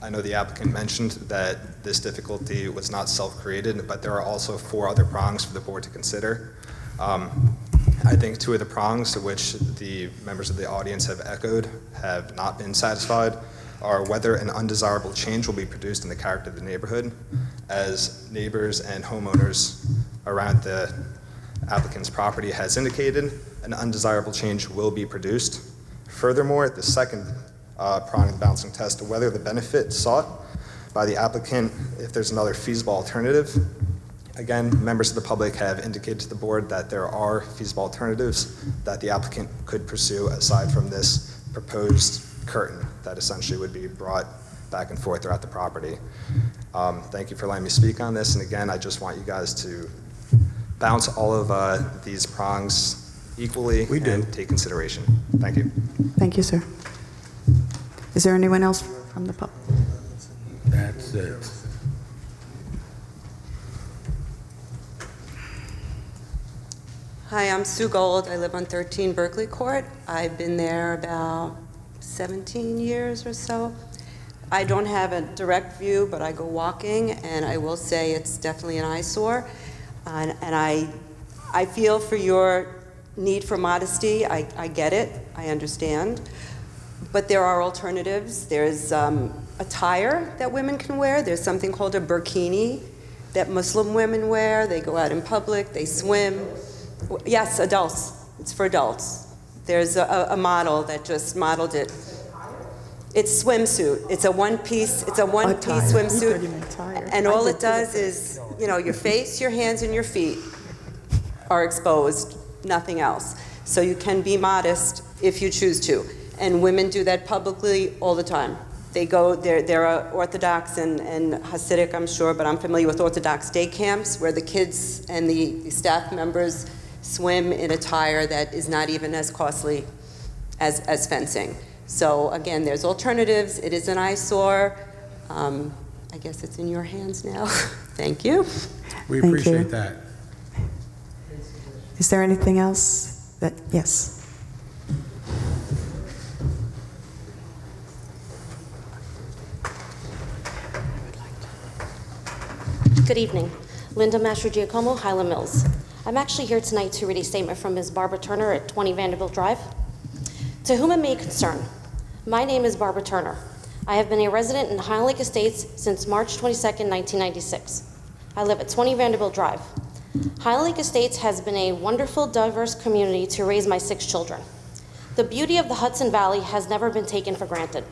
I know the applicant mentioned that this difficulty was not self-created, but there are also 4 other prongs for the board to consider. I think 2 of the prongs, which the members of the audience have echoed, have not been satisfied, are whether an undesirable change will be produced in the character of the neighborhood, as neighbors and homeowners around the applicant's property has indicated, an undesirable change will be produced. Furthermore, the second prong of the balancing test, whether the benefit sought by the applicant, if there's another feasible alternative, Again, members of the public have indicated to the board that there are feasible alternatives that the applicant could pursue aside from this proposed curtain that essentially would be brought back and forth throughout the property. Thank you for letting me speak on this, and again, I just want you guys to balance all of these prongs equally and take consideration. Thank you. Thank you, sir. Is there anyone else from the public? That's it. Hi, I'm Sue Gold. I live on 13 Berkeley Court. I've been there about 17 years or so. I don't have a direct view, but I go walking, and I will say it's definitely an eyesore. And I feel for your need for modesty. I get it. I understand. But there are alternatives. There's attire that women can wear. There's something called a burkini that Muslim women wear. They go out in public. They swim. Yes, adults. It's for adults. There's a model that just modeled it. It's swimsuit. It's a one-piece. It's a one-piece swimsuit, and all it does is, you know, your face, your hands, and your feet are exposed. Nothing else. So you can be modest if you choose to, and women do that publicly all the time. They go. There are Orthodox and Hasidic, I'm sure, but I'm familiar with Orthodox day camps where the kids and the staff members swim in attire that is not even as costly as fencing. So again, there's alternatives. It is an eyesore. I guess it's in your hands now. Thank you. We Thank appreciate you. that. Is there anything else that, yes? Good evening. Linda Mastro-Giacomo, Highland Mills. I'm actually here tonight to read a statement from Ms. Barbara Turner at 20 Vanderbilt Drive. To whom it may concern, my name is Barbara Turner. I have been a resident in Highland Lake Estates since March 22nd, 1996. I live at 20 Vanderbilt Drive. Highland Lake Estates has been a wonderful, diverse community to raise my 6 children. The beauty of the Hudson Valley has never been taken for granted.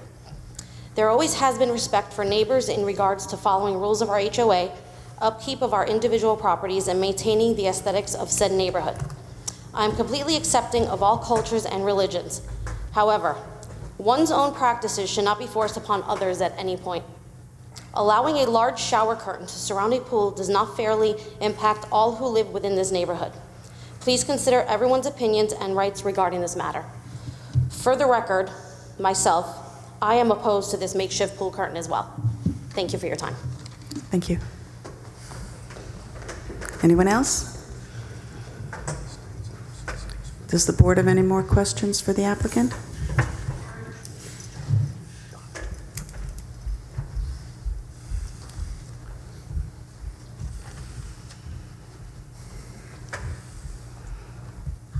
There always has been respect for neighbors in regards to following rules of our HOA, upkeep of our individual properties, and maintaining the aesthetics of said neighborhood. I am completely accepting of all cultures and religions. However, one's own practices should not be forced upon others at any point. Allowing a large shower curtain to surround a pool does not fairly impact all who live within this neighborhood. Please consider everyone's opinions and rights regarding this matter. For the record, myself, I am opposed to this makeshift pool curtain as well. Thank you for your time. Thank you. Anyone else? Does the board have any more questions for the applicant?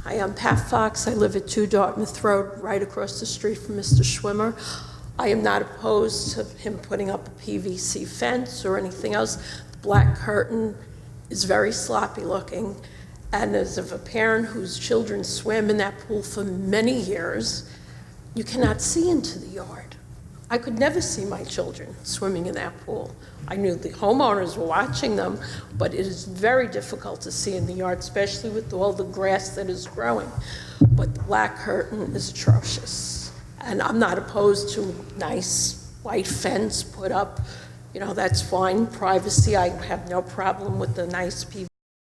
Hi, I'm Pat Fox. I live at 2 Dartmouth Road, right across the street from Mr. Schwimmer. I am not opposed to him putting up a PVC fence or anything else. The black curtain is very sloppy looking, and as of a parent whose children swim in that pool for many years, you cannot see into the yard. I could never see my children swimming in that pool. I knew the homeowners were watching them, but it is very difficult to see in the yard, especially with all the grass that is growing. But the black curtain is atrocious. And I'm not opposed to a nice white fence put up. You know, that's fine, privacy. I have no problem with the nice PVC